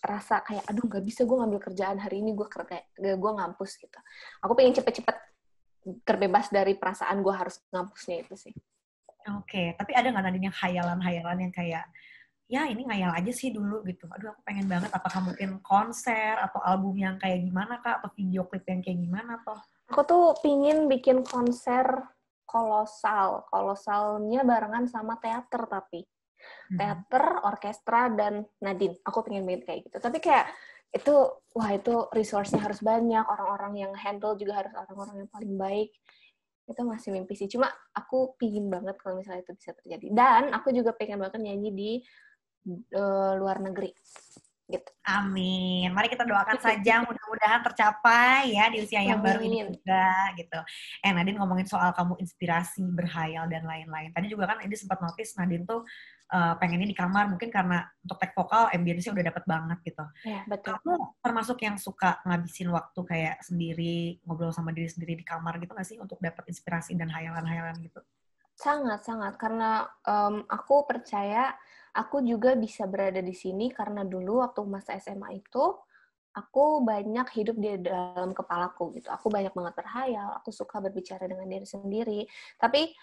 rasa kayak aduh nggak bisa gue ngambil kerjaan hari ini, gue ngampus gitu. Aku pengen cepet-cepet terbebas dari perasaan gue harus ngampusnya itu sih. Oke, tapi ada nggak Nadine yang hayalan-hayalan yang kayak ya ini ngayal aja sih dulu gitu. Aduh aku pengen banget, apakah mungkin konser atau album yang kayak gimana Kak, atau video klip yang kayak gimana toh? Aku tuh pingin bikin konser kolosalnya barengan sama teater, tapi teater, orkestra, dan Nadine. Aku pengen bikin kayak gitu. Tapi kayak itu resource-nya harus banyak, orang-orang yang handle juga harus orang-orang yang paling baik. Itu masih mimpi sih. Cuma aku pingin banget kalau misalnya itu bisa terjadi. Dan aku juga pengen banget nyanyi di luar negeri. Gitu. Amin. Mari kita doakan saja mudah-mudahan tercapai ya di usia yang baru ini juga gitu. Nadine ngomongin soal kamu inspirasi, berhayal dan lain-lain. Tadi juga kan ini sempat notice Nadine tuh pengennya di kamar mungkin karena untuk tag vokal ambience-nya udah dapet banget gitu. Ya, betul. Kamu termasuk yang suka ngabisin waktu kayak sendiri ngobrol sama diri sendiri di kamar gitu nggak sih untuk dapat inspirasi dan hayalan-hayalan gitu? Sangat, karena aku percaya aku juga bisa berada di sini karena dulu waktu masa SMA itu aku banyak hidup di dalam kepalaku gitu. Aku banyak banget berhayal, aku suka berbicara dengan diri sendiri. Tapi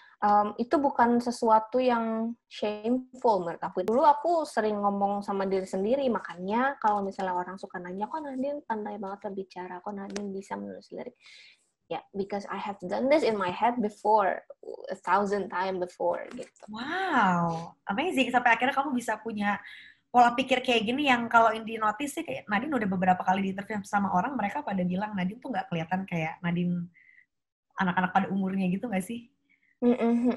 itu bukan sesuatu yang shameful menurut aku. Dulu aku sering ngomong sama diri sendiri, makanya kalau misalnya orang suka nanya, kok Nadine pandai banget berbicara, kok Nadine bisa menulis lirik. Yeah, because I have done this in my head before, 1,000 times before, gitu. Wow, amazing. Sampai akhirnya kamu bisa punya pola pikir kayak gini yang kalau di notice sih kayak Nadine udah beberapa kali di interview sama orang, mereka pada bilang Nadine tuh nggak kelihatan kayak Nadine anak-anak pada umurnya gitu nggak sih?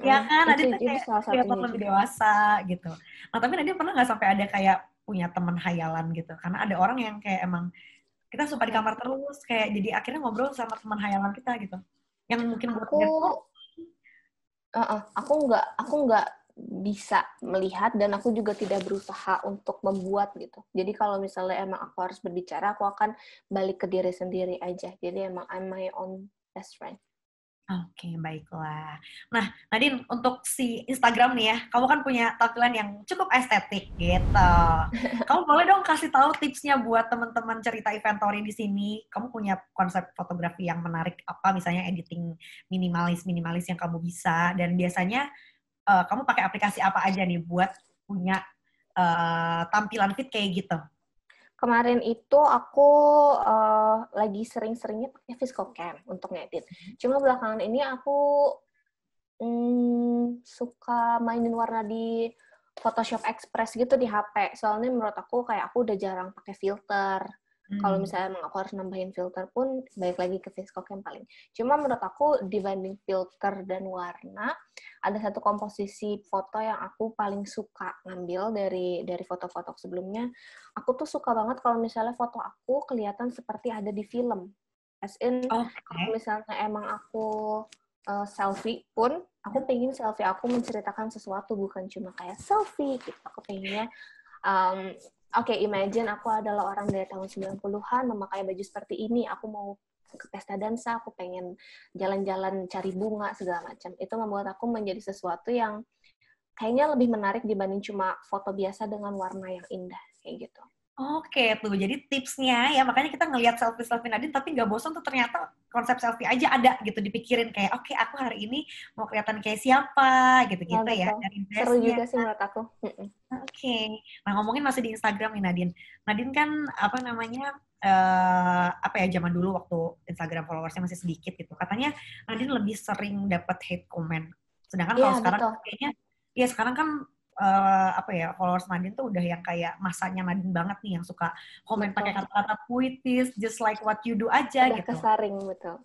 Ya kan, Nadine tuh Itu kayak salah kelihatan satunya lebih juga. dewasa gitu. Nah tapi Nadine pernah nggak sampai ada kayak punya teman hayalan gitu? Karena ada orang yang kayak emang kita suka di kamar terus, kayak jadi akhirnya ngobrol sama teman hayalan kita gitu. Yang mungkin buat aku nggak bisa melihat dan aku juga tidak berusaha untuk membuat gitu. Jadi kalau misalnya emang aku harus berbicara, aku akan balik ke diri sendiri aja. Jadi emang I'm my own best friend. Oke, baiklah. Nah, Nadine, untuk si Instagram nih ya, kamu kan punya tampilan yang cukup estetik gitu. Kamu boleh dong kasih tahu tipsnya buat teman-teman cerita Inventory di sini. Kamu punya konsep fotografi yang menarik apa, misalnya editing minimalis yang kamu bisa, dan biasanya kamu pakai aplikasi apa aja nih buat punya tampilan fit kayak gitu? Kemarin itu aku lagi sering-seringnya pakai VSCOCAM untuk ngedit. Cuma belakangan ini aku suka mainin warna di Photoshop Express gitu di HP. Soalnya menurut aku kayak aku udah jarang pakai filter. Kalau misalnya emang aku harus nambahin filter pun, balik lagi ke VSCOCAM paling. Cuma menurut aku dibanding filter dan warna, ada satu komposisi foto yang aku paling suka ngambil dari foto-foto sebelumnya. Aku tuh suka banget kalau misalnya foto aku kelihatan seperti ada di film. As in, kalau misalnya emang aku selfie pun, aku pengen selfie aku menceritakan sesuatu, bukan cuma kayak selfie gitu. Aku pengennya Oke, imagine aku adalah orang dari tahun 90-an memakai baju seperti ini, aku mau ke pesta dansa, aku pengen jalan-jalan cari bunga, segala macam. Itu membuat aku menjadi sesuatu yang kayaknya lebih menarik dibanding cuma foto biasa dengan warna yang indah, kayak gitu. Oke tuh, jadi tipsnya ya makanya kita ngelihat selfie Nadine tapi nggak bosan tuh ternyata konsep selfie aja ada gitu dipikirin kayak oke, aku hari ini mau kelihatan kayak siapa gitu-gitu ya dari Seru dressnya. juga sih menurut aku. Oke. Nah ngomongin masih di Instagram nih Nadine. Nadine kan apa namanya apa ya zaman dulu waktu Instagram followersnya masih sedikit gitu. Katanya Nadine lebih sering dapat hate comment. Sedangkan kalau sekarang kayaknya ya sekarang kan apa ya followers Nadine tuh udah yang kayak masanya Nadine banget nih yang suka komen pakai kata-kata puitis just like what you do aja udah gitu. Kesaring betul.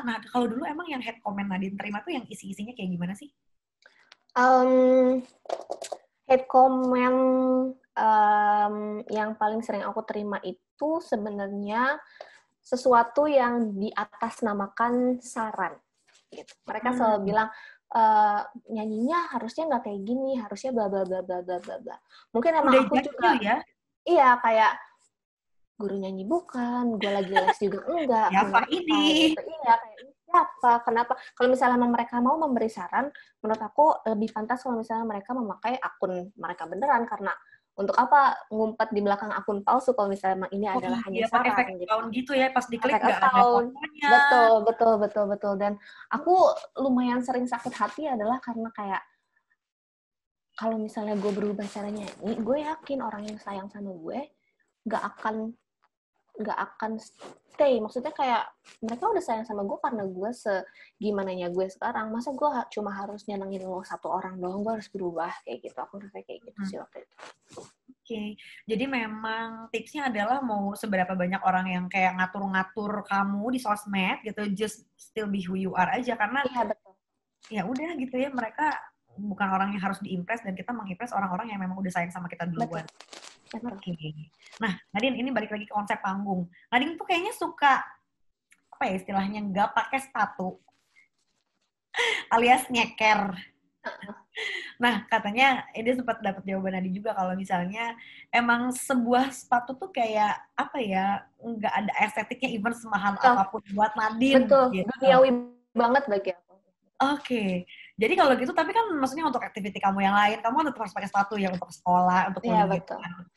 Nah kalau dulu emang yang hate comment Nadine terima tuh yang isi-isinya kayak gimana sih? Hate comment yang paling sering aku terima itu sebenarnya sesuatu yang di atas namakan saran. Gitu. Mereka selalu bilang, nyanyinya harusnya nggak kayak gini, harusnya bla bla bla bla bla bla. Mungkin emang udah aku juga, ya? Iya kayak guru nyanyi bukan, gue lagi les juga enggak. Siapa ini? Gitu. Iya kayak siapa? Kenapa? Kalau misalnya mereka mau memberi saran, menurut aku lebih pantas kalau misalnya mereka memakai akun mereka beneran, karena untuk apa ngumpet di belakang akun palsu kalau misalnya ini adalah hanya saran pakai gitu. account gitu ya, pas diklik nggak ada fotonya. Betul. Dan aku lumayan sering sakit hati adalah karena kayak kalau misalnya gue berubah cara nyanyi, gue yakin orang yang sayang sama gue nggak akan stay. Maksudnya kayak mereka udah sayang sama gue karena gue segimananya gue sekarang. Masa gue cuma harus nyenengin lo satu orang doang, gue harus berubah kayak gitu. Aku rasa kayak gitu sih waktu itu. Oke, jadi memang tipsnya adalah mau seberapa banyak orang yang kayak ngatur-ngatur kamu di sosmed gitu, just still be who you are aja karena iya, betul. Ya udah gitu ya, mereka bukan orang yang harus diimpress dan kita mengimpress orang-orang yang memang udah sayang sama kita duluan. Oke. Nah, Nadine ini balik lagi ke konsep panggung. Nadine tuh kayaknya suka apa ya istilahnya nggak pakai sepatu alias nyeker. Nah, katanya ini sempat dapat jawaban Nadine juga kalau misalnya emang sebuah sepatu tuh kayak apa ya nggak ada estetiknya even semahal apapun buat Nadine. Betul, gitu. duniawi banget bagi aku. Oke. Jadi kalau gitu, tapi kan maksudnya untuk aktiviti kamu yang lain, kamu kan tetap harus pakai sepatu ya untuk sekolah, untuk kuliah,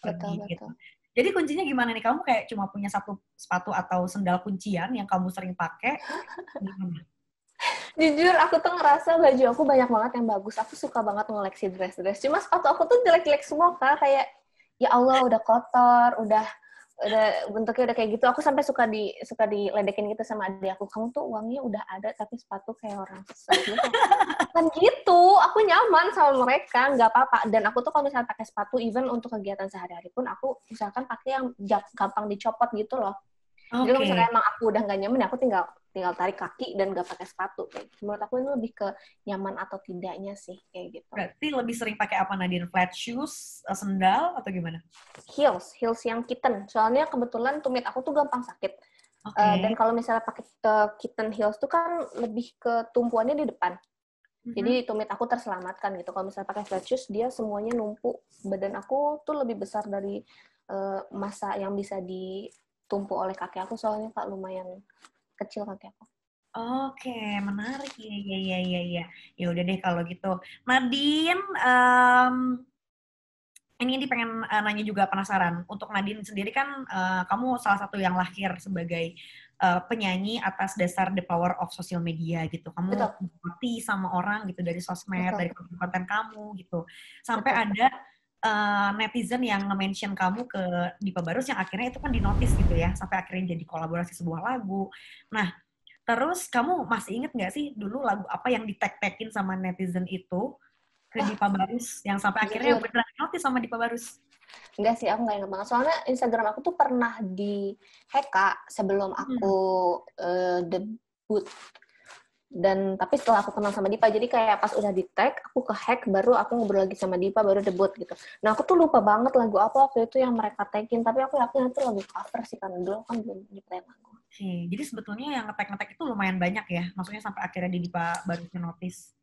pergi gitu. Jadi kuncinya gimana nih? Kamu kayak cuma punya satu sepatu atau sendal kuncian yang kamu sering pakai? Gimana? Jujur, aku tuh ngerasa baju aku banyak banget yang bagus. Aku suka banget ngoleksi dress-dress. Cuma sepatu aku tuh jelek-jelek semua, Kak. Kayak, ya Allah, udah kotor, udah bentuknya udah kayak gitu. Aku sampai suka diledekin gitu sama adik aku. Kamu tuh uangnya udah ada, tapi sepatu kayak orang susah gitu. Kan gitu, aku nyaman sama mereka, nggak apa-apa. Dan aku tuh kalau misalnya pakai sepatu, even untuk kegiatan sehari-hari pun, aku misalkan pakai yang gampang dicopot gitu loh. Jadi kalau misalnya emang aku udah nggak nyaman, aku tinggal tarik kaki dan nggak pakai sepatu. Kayak menurut aku ini lebih ke nyaman atau tidaknya sih, kayak gitu. Berarti lebih sering pakai apa Nadine? Flat shoes, sendal, atau gimana? Heels yang kitten. Soalnya kebetulan tumit aku tuh gampang sakit. Dan kalau misalnya pakai kitten heels tuh kan lebih ke tumpuannya di depan. Jadi tumit aku terselamatkan gitu. Kalau misalnya pakai flat shoes, dia semuanya numpuk. Badan aku tuh lebih besar dari masa yang bisa ditumpu oleh kaki aku, soalnya Kak lumayan kecil kaki aku. Oke, menarik. Iya. Ya udah deh kalau gitu. Nadine, ini pengen nanya juga penasaran. Untuk Nadine sendiri kan kamu salah satu yang lahir sebagai penyanyi atas dasar the power of social media gitu. Kamu berarti sama orang gitu dari sosmed, dari konten kamu gitu. Sampai ada netizen yang nge-mention kamu ke Dipa Barus yang akhirnya itu kan dinotis gitu ya, sampai akhirnya jadi kolaborasi sebuah lagu. Nah, terus kamu masih inget nggak sih dulu lagu apa yang di-tag-tagin sama netizen itu ke Wah, Dipa Barus yang sampai akhirnya jujur. beneran dinotis sama Dipa Barus? Enggak sih, aku nggak ingat banget. Soalnya Instagram aku tuh pernah di-hack, Kak, sebelum aku debut. Dan tapi setelah aku kenal sama Dipa, jadi kayak pas udah di-tag, aku ke-hack, baru aku ngobrol lagi sama Dipa, baru debut gitu. Nah, aku tuh lupa banget lagu apa waktu itu yang mereka tagin, tapi aku yakin itu lagu cover sih, kan dulu kan belum nyiptain lagu. Oke, jadi sebetulnya yang nge-tag itu lumayan banyak ya, maksudnya sampai akhirnya di Dipa Barus notice.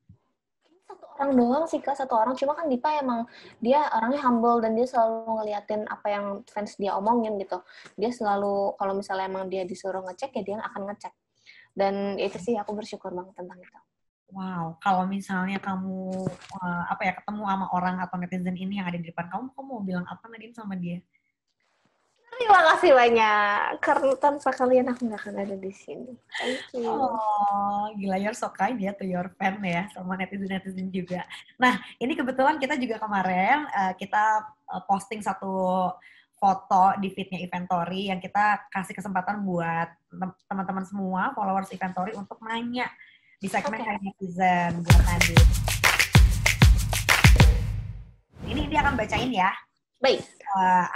Satu orang doang sih, Kak, satu orang. Cuma kan Dipa emang, dia orangnya humble, dan dia selalu ngeliatin apa yang fans dia omongin gitu. Dia selalu, kalau misalnya emang dia disuruh ngecek, ya dia akan ngecek. Dan itu sih aku bersyukur banget tentang itu. Wow, kalau misalnya kamu ketemu sama orang atau netizen ini yang ada di depan kamu mau bilang apa Nadine sama dia? Terima kasih banyak. Karena tanpa kalian aku nggak akan ada di sini. Thank you. Oh, gila, you're so kind ya to your fan ya, sama netizen-netizen juga. Nah, ini kebetulan kita juga kemarin kita posting satu foto di feed-nya Eventory yang kita kasih kesempatan buat teman-teman semua followers Eventory untuk nanya di segmen Hai Netizen buat Nadine. Ini dia akan bacain ya. Baik.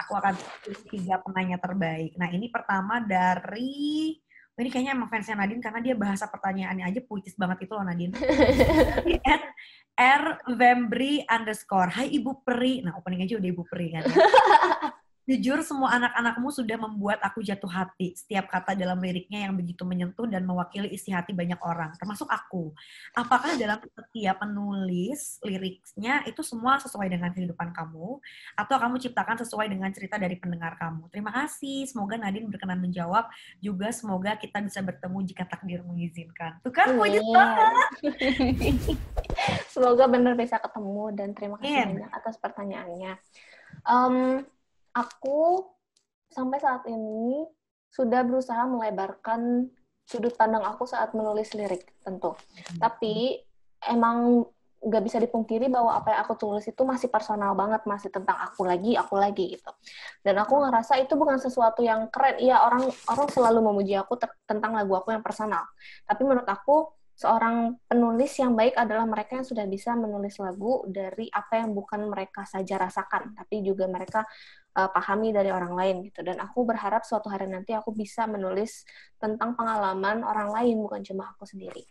Aku akan pilih 3 penanya terbaik. Nah, ini pertama dari... Ini kayaknya emang fansnya Nadine karena dia bahasa pertanyaannya aja puitis banget itu loh, Nadine. R Vembri _ Hai Ibu Peri. Nah, opening aja udah Ibu Peri kan ya. Jujur, semua anak-anakmu sudah membuat aku jatuh hati. Setiap kata dalam liriknya yang begitu menyentuh dan mewakili isi hati banyak orang, termasuk aku. Apakah dalam setiap penulis liriknya itu semua sesuai dengan kehidupan kamu? Atau kamu ciptakan sesuai dengan cerita dari pendengar kamu? Terima kasih. Semoga Nadine berkenan menjawab. Juga semoga kita bisa bertemu jika takdir mengizinkan. Tuh kan, puji banget. Semoga benar bisa ketemu dan terima kasih banyak atas pertanyaannya. Aku sampai saat ini sudah berusaha melebarkan sudut pandang aku saat menulis lirik, tentu. Tapi emang nggak bisa dipungkiri bahwa apa yang aku tulis itu masih personal banget, masih tentang aku lagi gitu. Dan aku ngerasa itu bukan sesuatu yang keren. Iya, orang selalu memuji aku tentang lagu aku yang personal. Tapi menurut aku, seorang penulis yang baik adalah mereka yang sudah bisa menulis lagu dari apa yang bukan mereka saja rasakan, tapi juga mereka pahami dari orang lain gitu. Dan aku berharap suatu hari nanti aku bisa menulis tentang pengalaman orang lain, bukan cuma aku sendiri.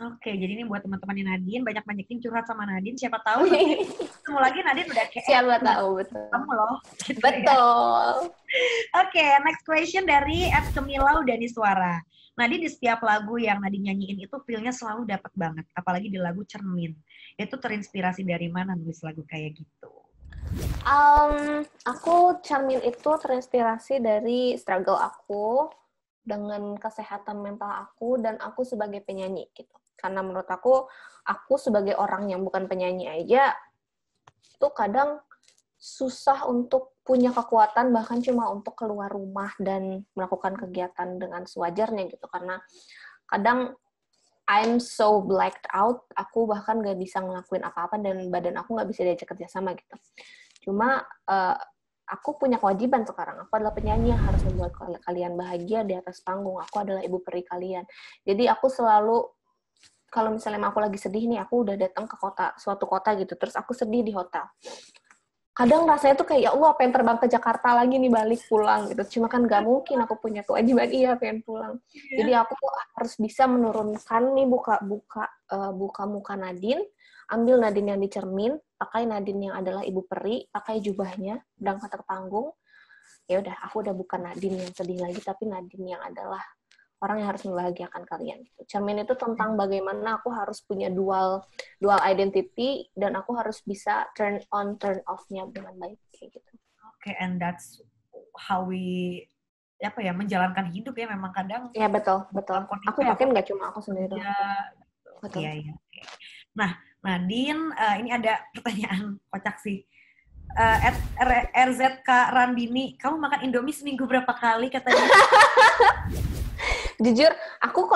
Oke, jadi ini buat teman-temannya Nadine, banyak-banyakin curhat sama Nadine, siapa tahu nanti ketemu lagi Nadine udah kayak siapa tahu, betul. Kamu loh. Gitu betul. Ya. Oke, next question dari @Kemilau Daniswara. Nadine di setiap lagu yang Nadine nyanyiin itu feel-nya selalu dapat banget, apalagi di lagu Cermin. Itu terinspirasi dari mana nulis lagu kayak gitu? Aku Cermin itu terinspirasi dari struggle aku dengan kesehatan mental aku dan aku sebagai penyanyi gitu. Karena menurut aku sebagai orang yang bukan penyanyi aja itu kadang susah untuk punya kekuatan bahkan cuma untuk keluar rumah dan melakukan kegiatan dengan sewajarnya gitu. Karena kadang I'm so blacked out, aku bahkan gak bisa ngelakuin apa-apa dan badan aku gak bisa diajak kerjasama gitu. Cuma aku punya kewajiban sekarang. Aku adalah penyanyi yang harus membuat kalian bahagia di atas panggung. Aku adalah ibu peri kalian. Jadi aku selalu, kalau misalnya aku lagi sedih nih, aku udah datang ke suatu kota gitu, terus aku sedih di hotel. Kadang rasanya tuh kayak, ya Allah, pengen terbang ke Jakarta lagi nih, balik pulang gitu. Cuma kan gak mungkin, aku punya kewajiban, pengen pulang. Jadi aku harus bisa menurunkan nih, buka muka Nadine, ambil Nadine yang dicermin, pakai Nadine yang adalah ibu peri, pakai jubahnya, berangkat ke panggung. Ya udah, aku udah bukan Nadine yang sedih lagi, tapi Nadine yang adalah orang yang harus membahagiakan kalian. Cermin itu tentang bagaimana aku harus punya dual identity dan aku harus bisa turn on, turn off-nya dengan baik kayak gitu. Oke, and that's how we menjalankan hidup ya, memang kadang. Iya, betul. Aku yakin nggak cuma aku sendiri. Betul. Iya. Nah, Nadine, ini ada pertanyaan kocak sih. RZK Randini, kamu makan Indomie seminggu berapa kali katanya? Jujur, aku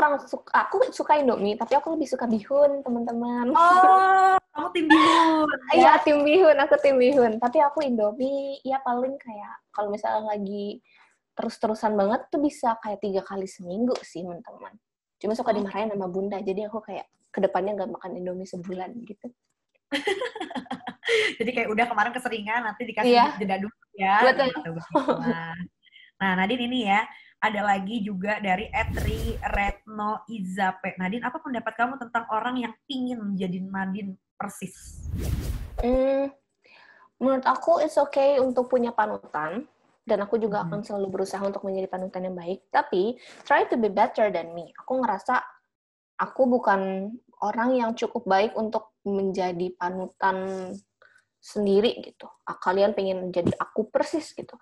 suka Indomie, tapi aku lebih suka bihun, teman-teman. Oh, kamu tim bihun. Iya, tim bihun, aku tim bihun. Tapi aku Indomie, ya paling kayak kalau misalnya lagi terus-terusan banget tuh bisa kayak 3 kali seminggu sih, teman-teman. Cuma suka dimarahin sama bunda, jadi aku kayak kedepannya nggak makan Indomie sebulan gitu. Jadi kayak udah kemarin keseringan, nanti dikasih jeda dulu ya. Betul. Gitu. Nah, Nadine ini ya, ada lagi juga dari Etri Retno Izape. Nadine, apa pendapat kamu tentang orang yang ingin menjadi Nadine persis? Menurut aku it's okay untuk punya panutan, dan aku juga akan selalu berusaha untuk menjadi panutan yang baik, tapi try to be better than me. Aku ngerasa aku bukan orang yang cukup baik untuk menjadi panutan sendiri gitu. Kalian pengen jadi aku persis gitu.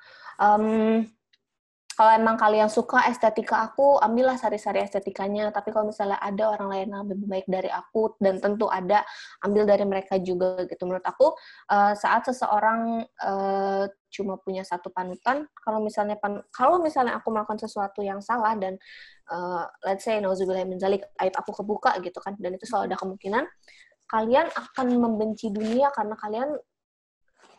Kalau emang kalian suka estetika aku, ambillah sari-sari estetikanya. Tapi kalau misalnya ada orang lain yang lebih baik dari aku, dan tentu ada, ambil dari mereka juga gitu. Menurut aku, saat seseorang cuma punya satu panutan, kalau misalnya aku melakukan sesuatu yang salah dan let's say nauzubillah min dzalik, aib aku kebuka gitu kan, dan itu selalu ada kemungkinan kalian akan membenci dunia karena kalian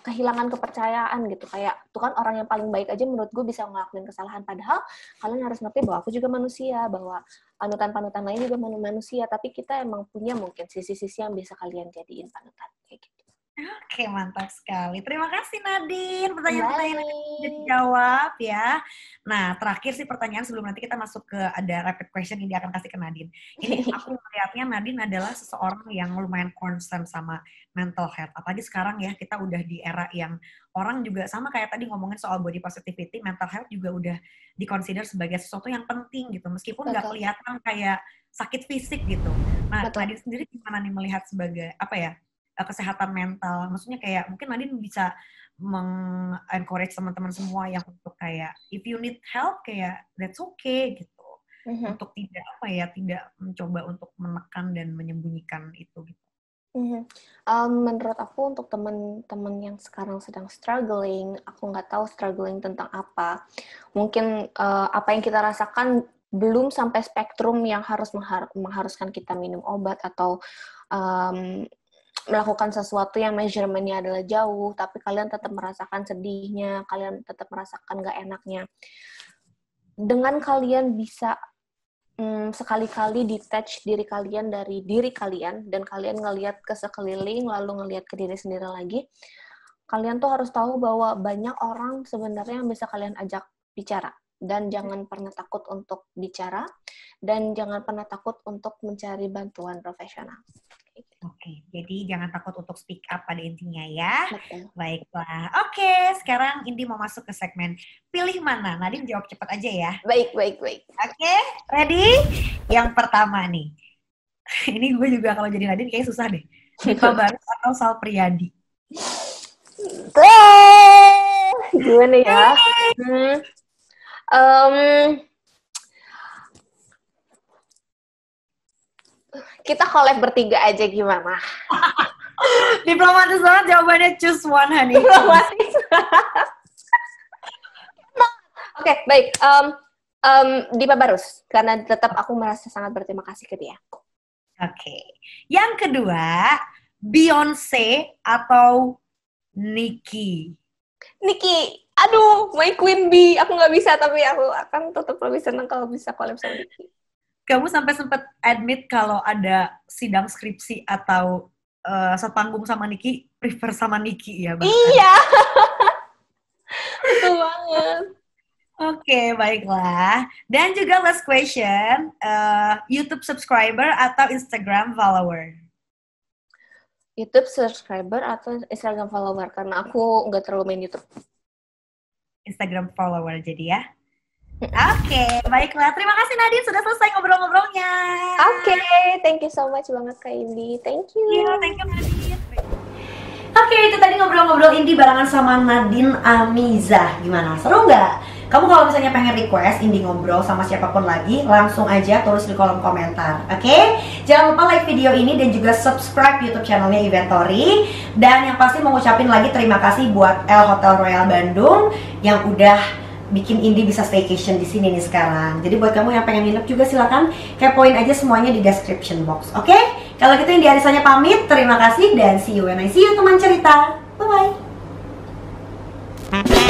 kehilangan kepercayaan gitu. Kayak tuh kan orang yang paling baik aja menurut gue bisa ngelakuin kesalahan, padahal kalian harus ngerti bahwa aku juga manusia, bahwa panutan-panutan lain juga manusia, tapi kita emang punya mungkin sisi-sisi yang bisa kalian jadiin panutan kayak gitu. Oke, mantap sekali. Terima kasih Nadine. Pertanyaan-pertanyaan sudah dijawab ya. Nah, terakhir sih pertanyaan sebelum nanti kita masuk ke ada rapid question yang dia akan kasih ke Nadine. Ini aku melihatnya Nadine adalah seseorang yang lumayan concern sama mental health. Apalagi sekarang ya, kita udah di era yang orang juga sama kayak tadi ngomongin soal body positivity, mental health juga udah dikonsider sebagai sesuatu yang penting gitu. Meskipun nggak kelihatan kayak sakit fisik gitu. Nah, Nadine sendiri gimana nih melihat sebagai apa ya? Kesehatan mental, maksudnya kayak mungkin Nadine bisa encourage teman-teman semua yang untuk kayak if you need help kayak that's okay gitu, untuk tidak tidak mencoba untuk menekan dan menyembunyikan itu gitu. Menurut aku untuk teman-teman yang sekarang sedang struggling, aku nggak tahu struggling tentang apa, mungkin apa yang kita rasakan belum sampai spektrum yang harus mengharuskan kita minum obat atau melakukan sesuatu yang measurement-nya adalah jauh, tapi kalian tetap merasakan sedihnya, kalian tetap merasakan gak enaknya. Dengan kalian bisa sekali-kali detach diri kalian dari diri kalian, dan kalian ngelihat ke sekeliling, lalu ngelihat ke diri sendiri lagi, kalian tuh harus tahu bahwa banyak orang sebenarnya yang bisa kalian ajak bicara. Dan jangan pernah takut untuk bicara, dan jangan pernah takut untuk mencari bantuan profesional. Oke, jadi jangan takut untuk speak up pada intinya ya. Betul. Baiklah. Oke, sekarang Indi mau masuk ke segmen Pilih Mana. Nadine jawab cepat aja ya. Baik. Oke, ready? Yang pertama nih. Ini gue juga kalau jadi Nadine kayaknya susah deh. Dipa Barus atau Sal Priadi? Gimana ya? Kita collab bertiga aja gimana? Diplomatis banget jawabannya, choose one honey. Diplomatis. Oke, baik. Dipa Barus, karena tetap aku merasa sangat berterima kasih ke dia. Oke. Yang kedua, Beyonce atau Nicki? Nicki, aduh, my queen bee. Aku nggak bisa, tapi aku akan tetap lebih senang kalau bisa collab sama Nicki. Kamu sampai sempat admit kalau ada sidang skripsi atau sepanggung sama Nicki, prefer sama Nicki ya? Bahkan. Iya. Betul banget. Oke, baiklah. Dan juga last question, YouTube subscriber atau Instagram follower? YouTube subscriber atau Instagram follower, karena aku nggak terlalu main YouTube. Instagram follower jadi ya. Oke, baiklah. Terima kasih Nadine sudah selesai ngobrol-ngobrolnya. Oke, thank you so much banget Kak Indi. Thank you. Iya, thank you Nadine. Oke, itu tadi ngobrol-ngobrol Indi barengan sama Nadine Amizah. Gimana? Seru nggak? Kamu kalau misalnya pengen request Indi ngobrol sama siapapun lagi, langsung aja tulis di kolom komentar. Oke? Jangan lupa like video ini dan juga subscribe YouTube channelnya Inventory. Dan yang pasti mau ngucapin lagi terima kasih buat El Hotel Royal Bandung yang udah bikin Indi bisa staycation di sini nih sekarang. Jadi buat kamu yang pengen nginep juga silakan kepoin aja semuanya di description box. Oke? Kalau gitu Indi Arisanya pamit. Terima kasih dan see you when I see you teman cerita. Bye bye.